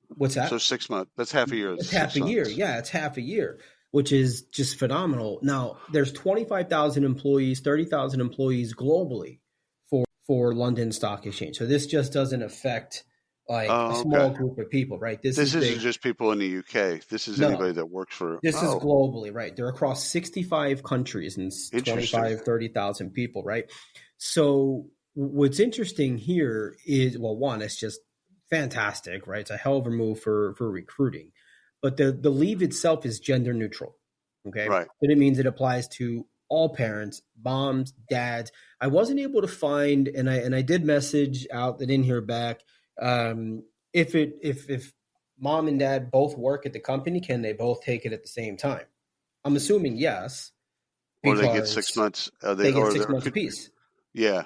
what's that? So 6 months. That's half a year. It's half a year. Yeah, it's half a year, which is just phenomenal. Now, there's 25,000 employees, 30,000 employees globally for London Stock Exchange. So this just doesn't affect a small group of people, right? This isn't just people in the UK. This is anybody that works for. This is globally, right? They're across 65 countries and 30,000 people, right? So what's interesting here is, well, one, it's just fantastic, right? It's a hell of a move for recruiting, but the leave itself is gender neutral, okay? Right. And it means it applies to all parents, moms, dads. I wasn't able to find, and I did message out, I didn't hear back. If mom and dad both work at the company, can they both take it at the same time? I'm assuming yes. Or they get 6 months. They get 6 months apiece. Yeah.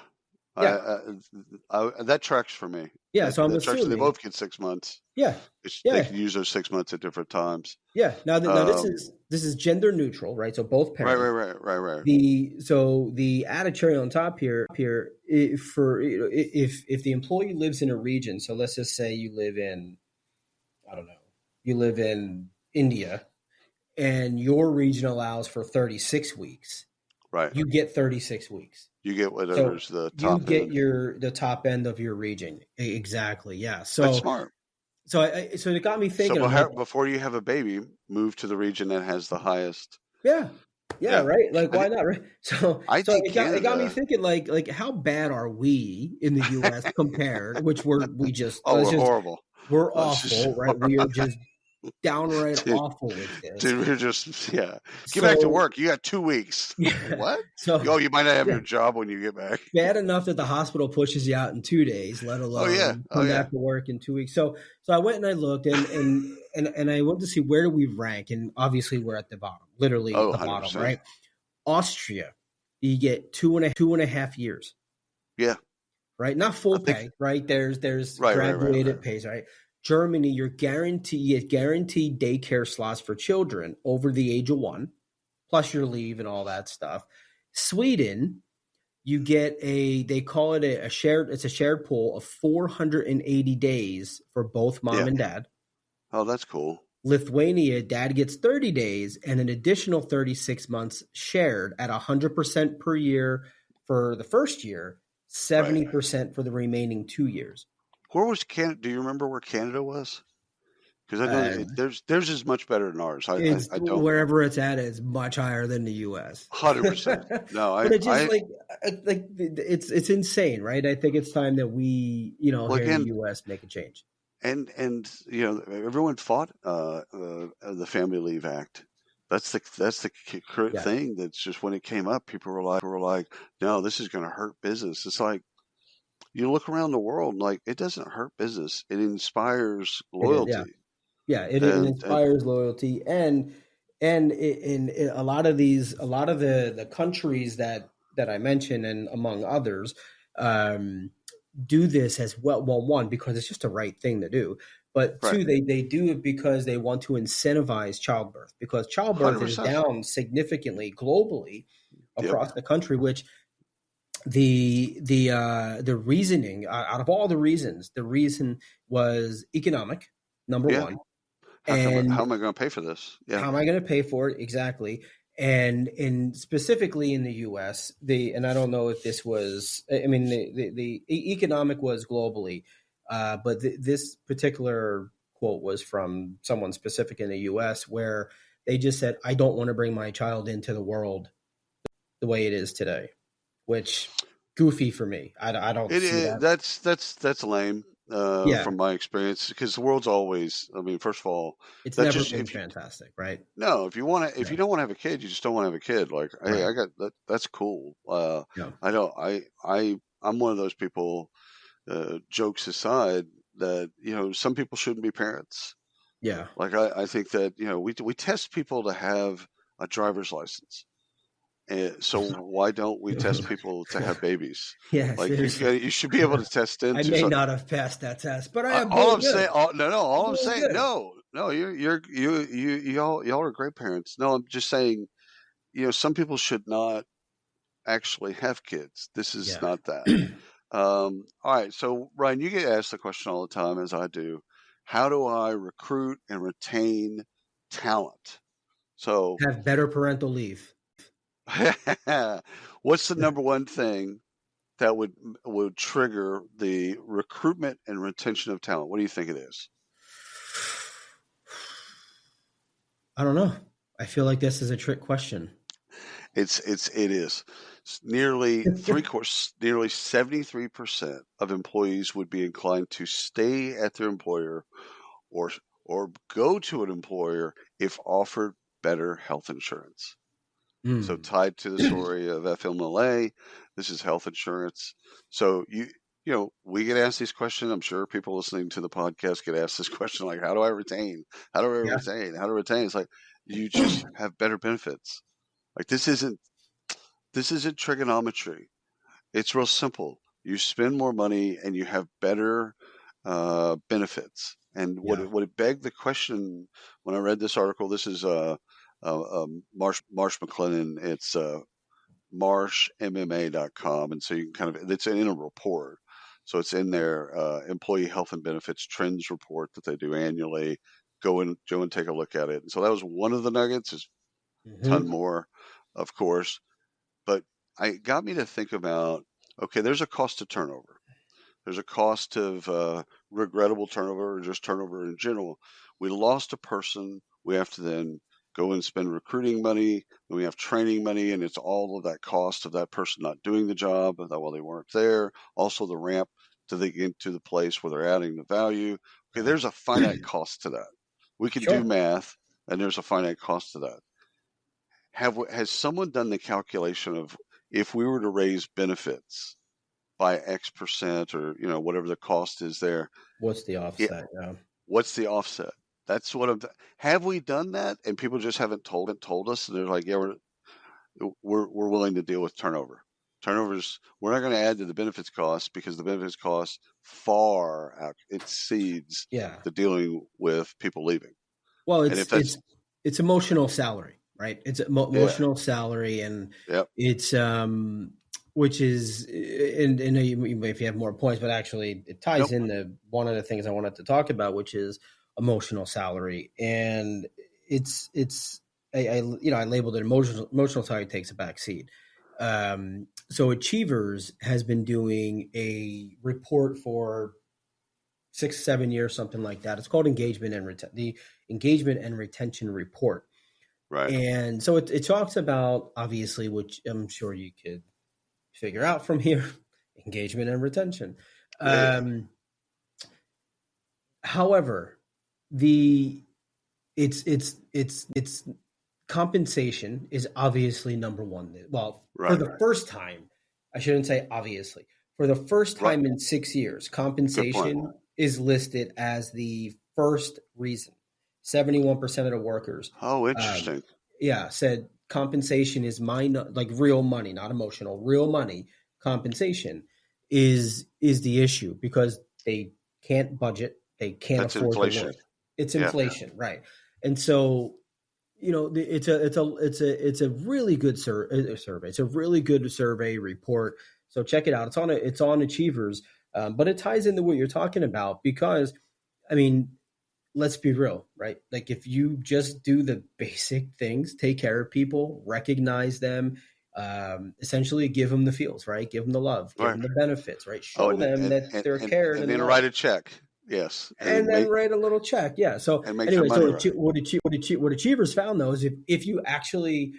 That tracks for me. Yeah, so I'm assuming they both get 6 months. Yeah. They can use those 6 months at different times. Yeah. Now this is gender neutral, right? So both parents. Right. The added cherry on top here, if the employee lives in a region, so let's just say you live in, you live in India, and your region allows for 36 weeks. Right. You get 36 weeks. You get whatever's the top end. You get the top end of your region. Exactly. Yeah. So that's smart. So it got me thinking. So before you have a baby, move to the region that has the highest. Yeah, right. Like, why not? Right. So it got me thinking. Like, how bad are we in the U.S. compared? Which we're horrible. We're awful, right? We are just downright awful with this. Dude, we're just get back to work. You got 2 weeks. Yeah. What? So you might not have your job when you get back. Bad enough that the hospital pushes you out in 2 days, let alone come back to work in 2 weeks. So I went and I looked and I went to see where do we rank, and obviously we're at the bottom, literally the 100%. bottom, right? Austria, you get 2.5 years. Yeah. Right, not full pay, right? There's graduated pays, right? Germany, you get guaranteed daycare slots for children over the age of 1, plus your leave and all that stuff. Sweden, you get they call it a shared pool of 480 days for both mom and dad. Oh, that's cool. Lithuania, dad gets 30 days and an additional 36 months shared at 100% per year for the first year, 70% for the remaining 2 years. Where was Canada? Do you remember where Canada was? Because I know theirs is much better than ours. I don't. Wherever it's at is much higher than the U.S. 100%. No, but it's just it's insane, right? I think it's time that we, here in the U.S. make a change. And everyone fought the Family Leave Act. That's the thing. That's just when it came up, people were like, no, this is going to hurt business. It's like, you look around the world, like, it doesn't hurt business. It inspires loyalty. It inspires loyalty, and in a lot of the countries that I mentioned, and among others, do this as well. Well, one, because it's just the right thing to do. But two, they do it because they want to incentivize childbirth, because childbirth 100%. is down significantly globally across the country, which the reasoning out of all the reasons, the reason was economic, number one. How am I going to pay for this? Yeah. How am I going to pay for it? Exactly. And specifically in the U.S., and I don't know if this was, I mean, the economic was globally, but this particular quote was from someone specific in the U.S. where they just said, "I don't want to bring my child into the world the way it is today," which goofy for me. I don't see that. That's lame. From my experience, because the world's always, I mean, first of all, it's never been fantastic, right? No, if you don't want to have a kid, you just don't want to have a kid. Like, hey, I got that. That's cool. I'm one of those people, jokes aside, that, some people shouldn't be parents. Yeah. Like, I think that, we test people to have a driver's license. So why don't we test people to have babies? Yeah, like you should be able to test into. I may not have passed that test, but I have. All I'm saying, y'all are great parents. No, I'm just saying, some people should not actually have kids. This is not that. All right, so Ryan, you get asked the question all the time, as I do. How do I recruit and retain talent? So have better parental leave. What's the number one thing that would trigger the recruitment and retention of talent? What do you think it is? I don't know. I feel like this is a trick question. It is. It's nearly nearly 73% of employees would be inclined to stay at their employer or go to an employer if offered better health insurance. So tied to the story of FMLA, this is health insurance. So we get asked these questions. I'm sure people listening to the podcast get asked this question, like, how do I retain? How do I retain? How to retain? It's like, you just have better benefits. Like, this isn't trigonometry. It's real simple. You spend more money and you have better benefits. And what it begged the question when I read this article, this is Marsh McLennan. It's marshmma.com, and so you can it's in a report. So it's in their employee health and benefits trends report that they do annually. Go and take a look at it. And so that was one of the nuggets. There's a ton more, of course, but it got me to think about, okay, there's a cost to turnover. There's a cost of regrettable turnover, or just turnover in general. We lost a person. We have to then go and spend recruiting money, and we have training money, and it's all of that cost of that person not doing the job while they weren't there. Also the ramp to get to the place where they're adding the value. Okay, there's a finite cost to that. We can do math, and there's a finite cost to that. Has someone done the calculation of, if we were to raise benefits by X percent, or whatever the cost is there, what's the offset? What's the offset? That's what have we done that? And people just haven't told us. And they're like, yeah, we're willing to deal with turnover. Turnovers, we're not going to add to the benefits cost, because the benefits cost far exceeds the dealing with people leaving. Well, it's emotional salary, right? It's emotional salary, and it's which is, and if you have more points, but actually it ties into one of the things I wanted to talk about, which is emotional salary. And I labeled it emotional salary takes a back seat. So Achievers has been doing a report for 6-7 years, something like that. It's called the Engagement and Retention Report. Right. And so it talks about, obviously, which I'm sure you could figure out from here, engagement and retention. However, it's compensation is obviously number one. Well, for the first time, I shouldn't say obviously. For the first time in 6 years, compensation is listed as the first reason. 71% of the workers. Oh, interesting. Said compensation is real money, not emotional, real money compensation is the issue, because they can't budget, they can't That's afford inflation. to live. It's Yeah. inflation, right? And so, it's a really good survey. It's a really good survey report. So check it out. It's on Achievers, but it ties into what you're talking about, because, I mean, let's be real, right? Like, if you just do the basic things, take care of people, recognize them, essentially give them the feels, right? Give them the love, give them the benefits, right? Show them that they're cared and then loved. write a check. Yes. And then write a little check. Yeah. So and make anyway, your money right. what Achievers found, though, is if you actually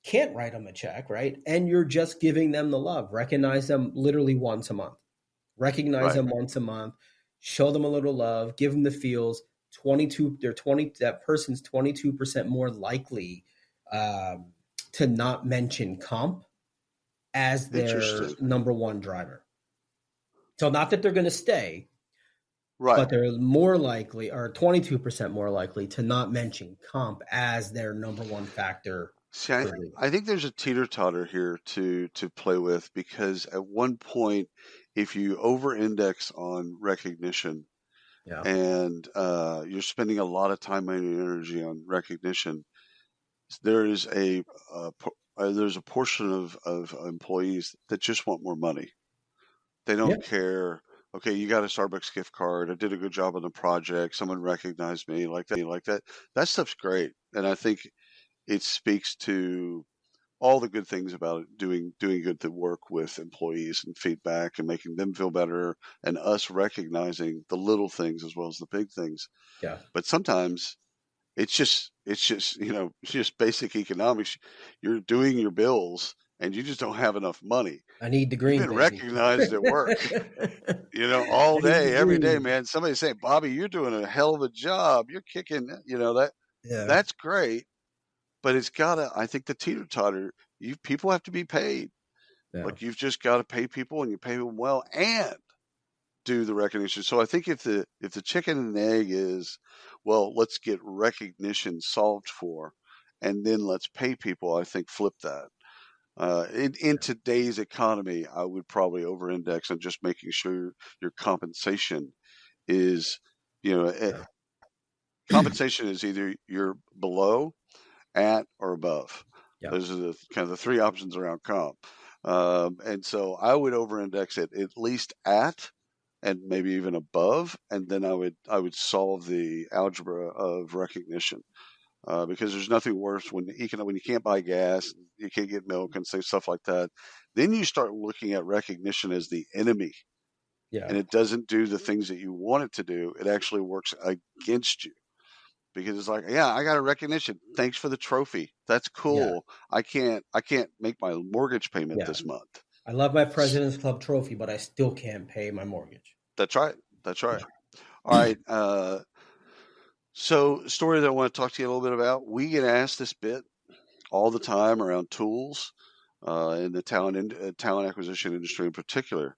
can't write them a check, right, and you're just giving them the love, recognize them literally once a month, show them a little love, give them the feels. That person's 22% more likely to not mention comp as their number one driver. So not that they're going to stay, right, but they're more likely, or 22% more likely, to not mention comp as their number one factor. See, I think there's a teeter-totter here to play with, because at one point, if you over-index on recognition, and you're spending a lot of time and energy on recognition, there's a portion of employees that just want more money. They don't care. Okay, you got a Starbucks gift card. I did a good job on the project. Someone recognized me like that. That stuff's great, and I think it speaks to all the good things about it, doing good work with employees and feedback and making them feel better, and us recognizing the little things as well as the big things. Yeah. But sometimes it's just basic economics. You're doing your bills and you just don't have enough money. I need the green. You've been recognized at work, all day, every day, man. Somebody say, Bobby, you're doing a hell of a job. You're kicking, that. Yeah. That's great. But it's gotta, I think the teeter-totter, people have to be paid. Yeah. Like, you've just got to pay people, and you pay them well, and do the recognition. So I think if the chicken and egg is, well, let's get recognition solved for, and then let's pay people, I think flip that. In today's economy, I would probably over-index on just making sure your compensation is, compensation is either you're below, at, or above. Yep. Those are the kind of the three options around comp. And so I would over-index it at least at, and maybe even above, and then I would solve the algebra of recognition. Because there's nothing worse when you can't buy gas, you can't get milk and stuff like that. Then you start looking at recognition as the enemy. Yeah. And it doesn't do the things that you want it to do. It actually works against you. Because it's like, yeah, I got a recognition. Thanks for the trophy. That's cool. Yeah. I can't make my mortgage payment this month. I love my President's Club trophy, but I still can't pay my mortgage. That's right. All right. So, story that I want to talk to you a little bit about. We get asked this bit all the time around tools in the talent acquisition industry in particular.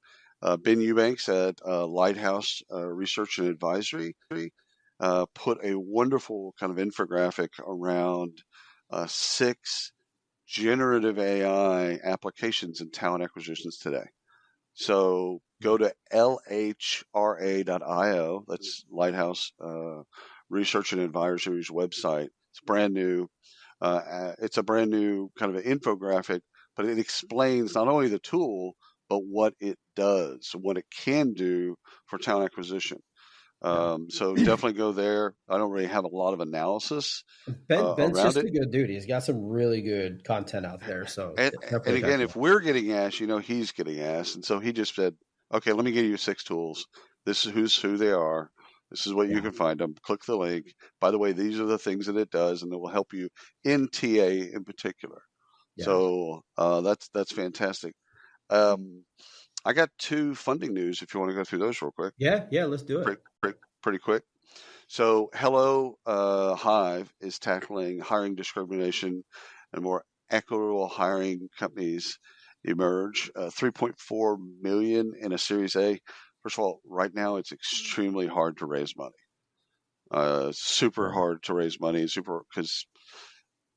Ben Eubanks at Lighthouse Research and Advisory put a wonderful kind of infographic around 6 generative AI applications in talent acquisitions today. So go to lhra.io. That's Lighthouse Research and Advisory's website. It's brand new. It's a brand new kind of an infographic, but it explains not only the tool, but what it does, what it can do for talent acquisition. So definitely go there. I don't really have a lot of analysis. Ben's just a good dude. He's got some really good content out there. So and again, if we're getting asked, he's getting asked. And so he just said, okay, let me give you 6 tools. This is who they are. This is what you can find them. Click the link. By the way, these are the things that it does, and it will help you in TA in particular. Yeah. So that's fantastic. I got 2 funding news if you want to go through those real quick. Yeah, let's do it. Pretty quick. So Hello Hive is tackling hiring discrimination and more equitable hiring companies emerge. $3.4 million in a Series A. First of all, right now it's extremely hard to raise money. Super hard to raise money. Because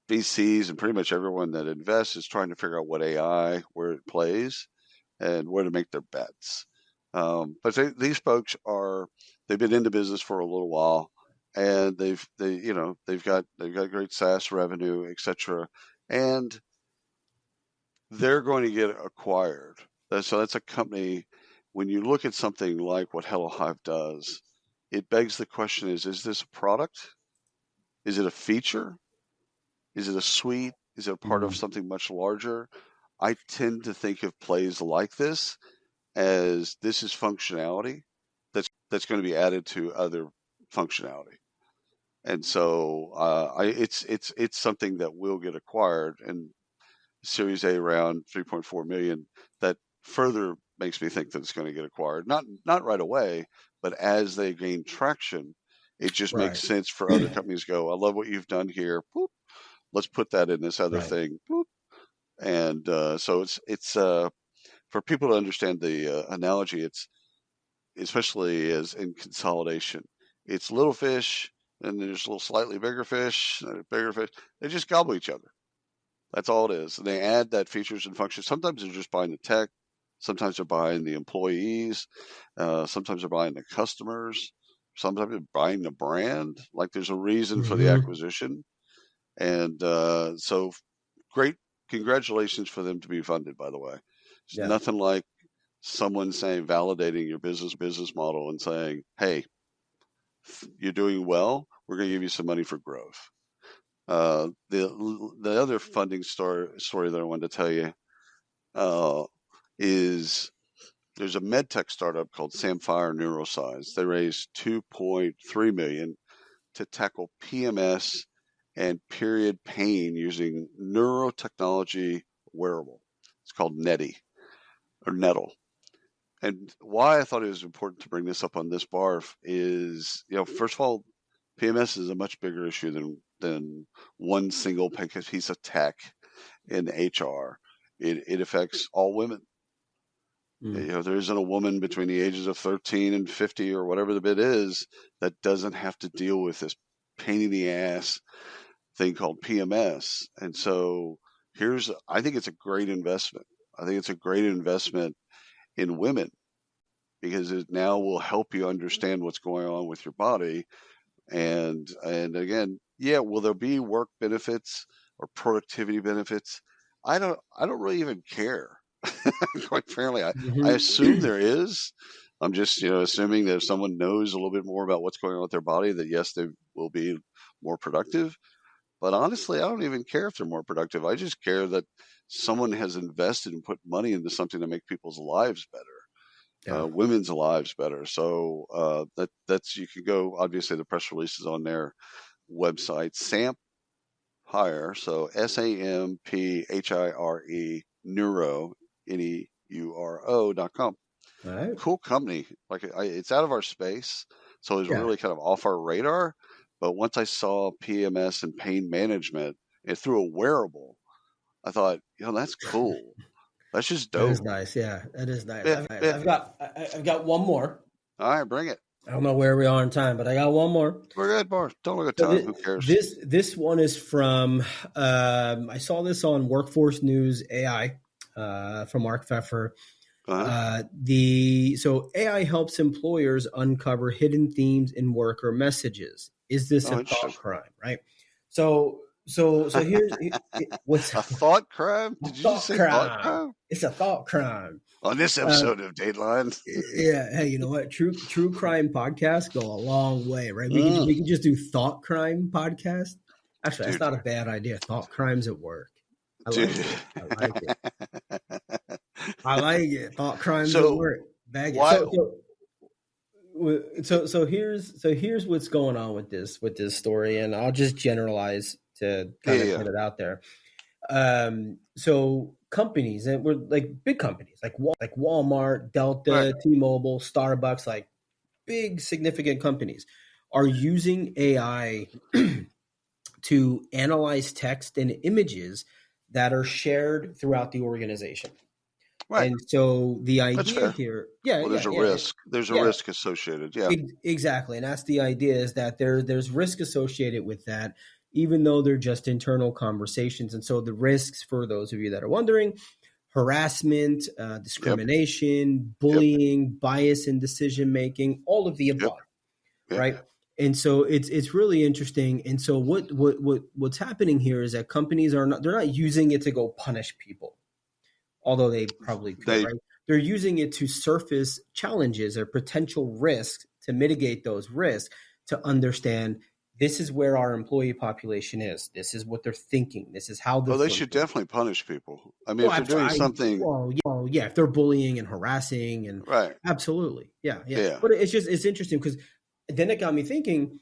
VCs and pretty much everyone that invests is trying to figure out what AI, where it plays. and where to make their bets. But these folks they've been into business for a little while, and they've got great SaaS revenue, etc. And they're going to get acquired. So that's a company. When you look at something like what Hello Hive does, it begs the question: is this a product? Is it a feature? Is it a suite? Is it a part of something much larger? I tend to think of plays like this as this is functionality that's going to be added to other functionality, and so it's something that will get acquired. And Series A round, 3.4 million, that further makes me think that it's going to get acquired. Not right away, but as they gain traction, it just makes sense for other companies to go, I love what you've done here. Boop, let's put that in this other thing. Boop. And so it's for people to understand the analogy, it's especially as in consolidation. It's little fish, and there's a little slightly bigger fish, bigger fish. They just gobble each other. That's all it is. And they add that features and functions. Sometimes they're just buying the tech. Sometimes they're buying the employees. Sometimes they're buying the customers. Sometimes they're buying the brand. Like there's a reason for the acquisition. And so great. Congratulations for them to be funded, by the way. There's nothing like someone saying, validating your business model and saying, hey, you're doing well. We're going to give you some money for growth. The other funding story that I wanted to tell you is there's a medtech startup called Samphire Neuroscience. They raised $2.3 million to tackle PMS and period pain using neurotechnology wearable. It's called Nettle. And why I thought it was important to bring this up on this BARF is, first of all, PMS is a much bigger issue than one single piece of tech in HR. It affects all women. There isn't a woman between the ages of 13 and 50 or whatever the bit is that doesn't have to deal with this pain in the ass thing called PMS. And so I think it's a great investment. I think it's a great investment in women because it now will help you understand what's going on with your body. And again, will there be work benefits or productivity benefits? I don't really even care. Quite frankly, I assume there is. I'm just, assuming that if someone knows a little bit more about what's going on with their body, that yes, they will be more productive. But honestly, I don't even care if they're more productive. I just care that someone has invested and put money into something to make people's lives better, women's lives better. So that's you can go. Obviously, the press release is on their website, Samphire. So SAMPHIRE Neuro NEURO.com. Right. Cool company. Like it's out of our space, so it's really kind of off our radar. But once I saw PMS and pain management and through a wearable, I thought, that's cool. That's just dope. That is nice. Yeah, that is nice. I've got one more. All right, bring it. I don't know where we are in time, but I got one more. We're good, Bar. Don't look at time. Who cares? This one is from I saw this on Workforce News AI from Mark Pfeffer. So AI helps employers uncover hidden themes in worker messages. Is this a thought crime? Right. So here's what's a thought crime? Did you just say thought crime? It's a thought crime. On this episode of Dateline. Yeah. Hey, you know what? True crime podcasts go a long way, right? We can just do thought crime podcast. Actually, that's not a bad idea. Thought crimes at work. I like it. Thought crimes at work. Bag it. So here's what's going on with this story, and I'll just generalize to kind of put it out there. So companies, and we're like big companies like Walmart, Delta, T-Mobile, Starbucks, like big significant companies are using AI to analyze text and images that are shared throughout the organization. Right. And so the idea here, there's a risk. There's a risk associated. Yeah, exactly. And that's the idea, is that there's risk associated with that, even though they're just internal conversations. And so the risks, for those of you that are wondering, harassment, discrimination, bullying, bias in decision making, all of the above, right? And so it's really interesting. And so what's happening here is that companies they're not using it to go punish people, although they probably could, right? They're using it to surface challenges or potential risks to mitigate those risks, to understand this is where our employee population is. This is what they're thinking. This is how they're Well, they thinking. should definitely punish people. I mean, if they're doing something. Well, yeah, if they're bullying and harassing and absolutely. Yeah. But it's interesting because then it got me thinking,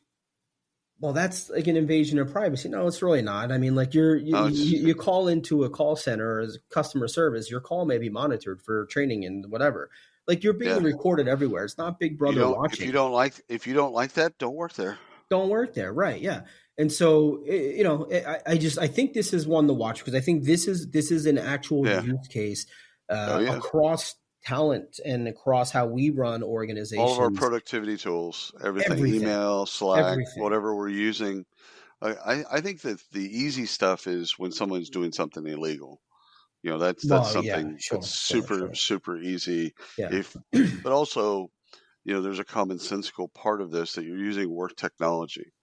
well, that's like an invasion of privacy. No, it's really not. I mean, like you call into a call center as customer service, your call may be monitored for training and whatever. Like you're being recorded everywhere. It's not Big Brother watching. If you don't like that, don't work there. Don't work there, right? Yeah. And so I think this is one to watch because I think this is an actual use case across talent and across how we run organizations. All of our productivity tools, everything. Email, Slack, whatever we're using. I think that the easy stuff is when someone's doing something illegal. That's something that's super easy. Yeah. But also, there's a commonsensical part of this that you're using work technology.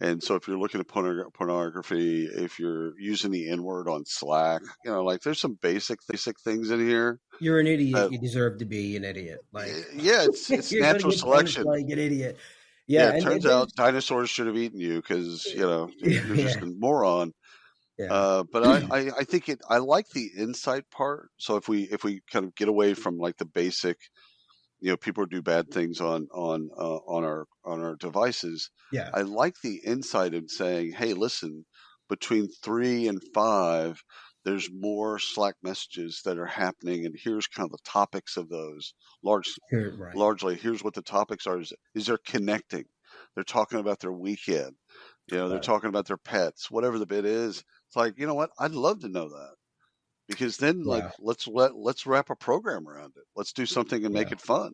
And so if you're looking at pornography, if you're using the N-word on Slack, there's some basic things in here. You're an idiot. You deserve to be an idiot. It's natural selection. Like an idiot. Yeah. It turns out dinosaurs should have eaten you because, you're just a moron. Yeah. But I think I like the insight part. So if we kind of get away from like the basic, people do bad things on our devices. Yeah. I like the insight in saying, hey, listen, between 3 and 5, there's more Slack messages that are happening, and here's kind of the topics of those. Largely, here's what the topics are: is they're connecting, they're talking about their weekend, they're talking about their pets, whatever the bit is. It's like, you know what? I'd love to know that. Because then, let's wrap a program around it. Let's do something and make it fun.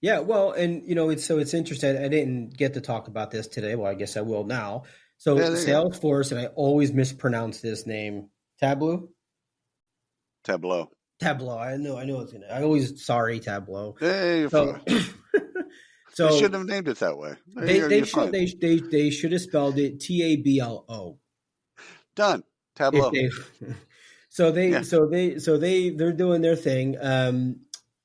Yeah, well, and it's interesting. I didn't get to talk about this today. Well, I guess I will now. So Salesforce, and I always mispronounce this name. Tableau. I know it's gonna. Tableau. Hey, you're fine. So they shouldn't have named it that way. They should have spelled it TABLO. Done. Tableau. They're doing their thing.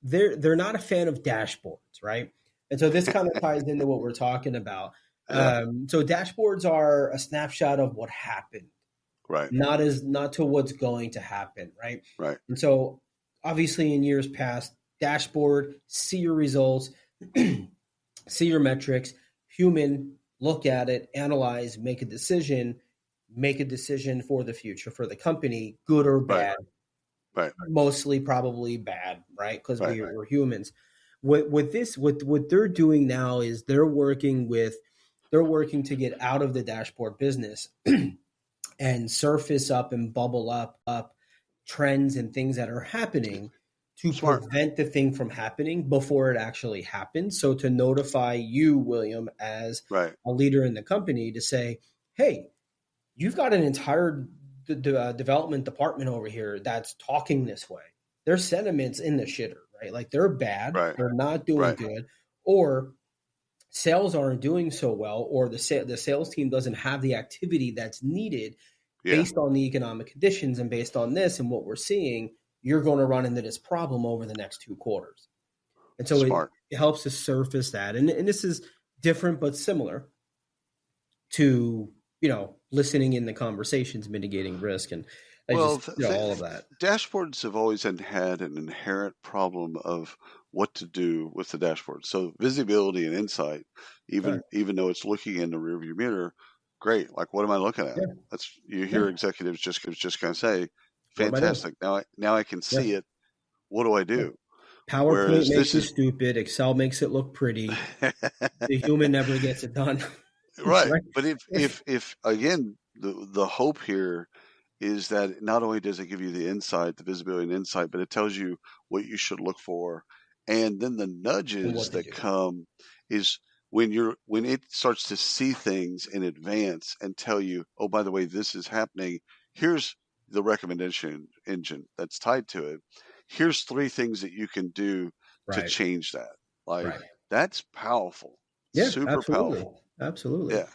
They're not a fan of dashboards, right? And so this kind of ties into what we're talking about. So dashboards are a snapshot of what happened, right? Not to what's going to happen, right? Right. And so obviously in years past, dashboard, see your results, see your metrics, human, look at it, analyze, make a decision for the future, for the company, good or bad. Right. Mostly probably bad, right? Because we're humans. What they're doing now is they're working to get out of the dashboard business and surface up and bubble up trends and things that are happening to prevent the thing from happening before it actually happens. So to notify you, William, as a leader in the company, to say, hey, you've got an entire development department over here that's talking this way. Their sentiments in the shitter, right? Like they're bad, they're not doing good, or sales aren't doing so well, or the sales team doesn't have the activity that's needed based on the economic conditions and based on this and what we're seeing. You're going to run into this problem over the next 2 quarters. And so it helps to surface that. And this is different but similar to listening in the conversations, mitigating risk, and all of that. Dashboards have always had an inherent problem of what to do with the dashboard. So visibility and insight, even though it's looking in the rearview mirror, great. Like, what am I looking at? You hear executives just kind of say, fantastic. Now I can see it. What do I do? PowerPoint makes it stupid. Excel makes it look pretty. The human never gets it done. Right. But if again, the hope here is that not only does it give you the insight, the visibility and insight, but it tells you what you should look for. And then the nudges that come is when it starts to see things in advance and tell you, oh, by the way, this is happening. Here's the recommendation engine that's tied to it. Here's 3 things that you can do to Right. change that. Like Right. that's powerful. Yeah, Super absolutely. powerful. Absolutely. Yeah.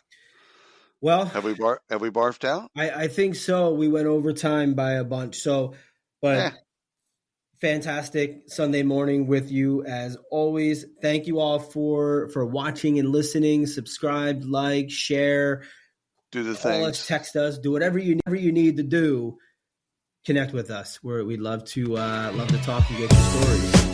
Well, Have we barfed out? I think so. We went over time by a bunch. So, but fantastic Sunday morning with you as always. Thank you all for watching and listening. Subscribe, like, share, do the call things. us, text us, do whatever you need to do. Connect with us. We'd love to talk and get your stories.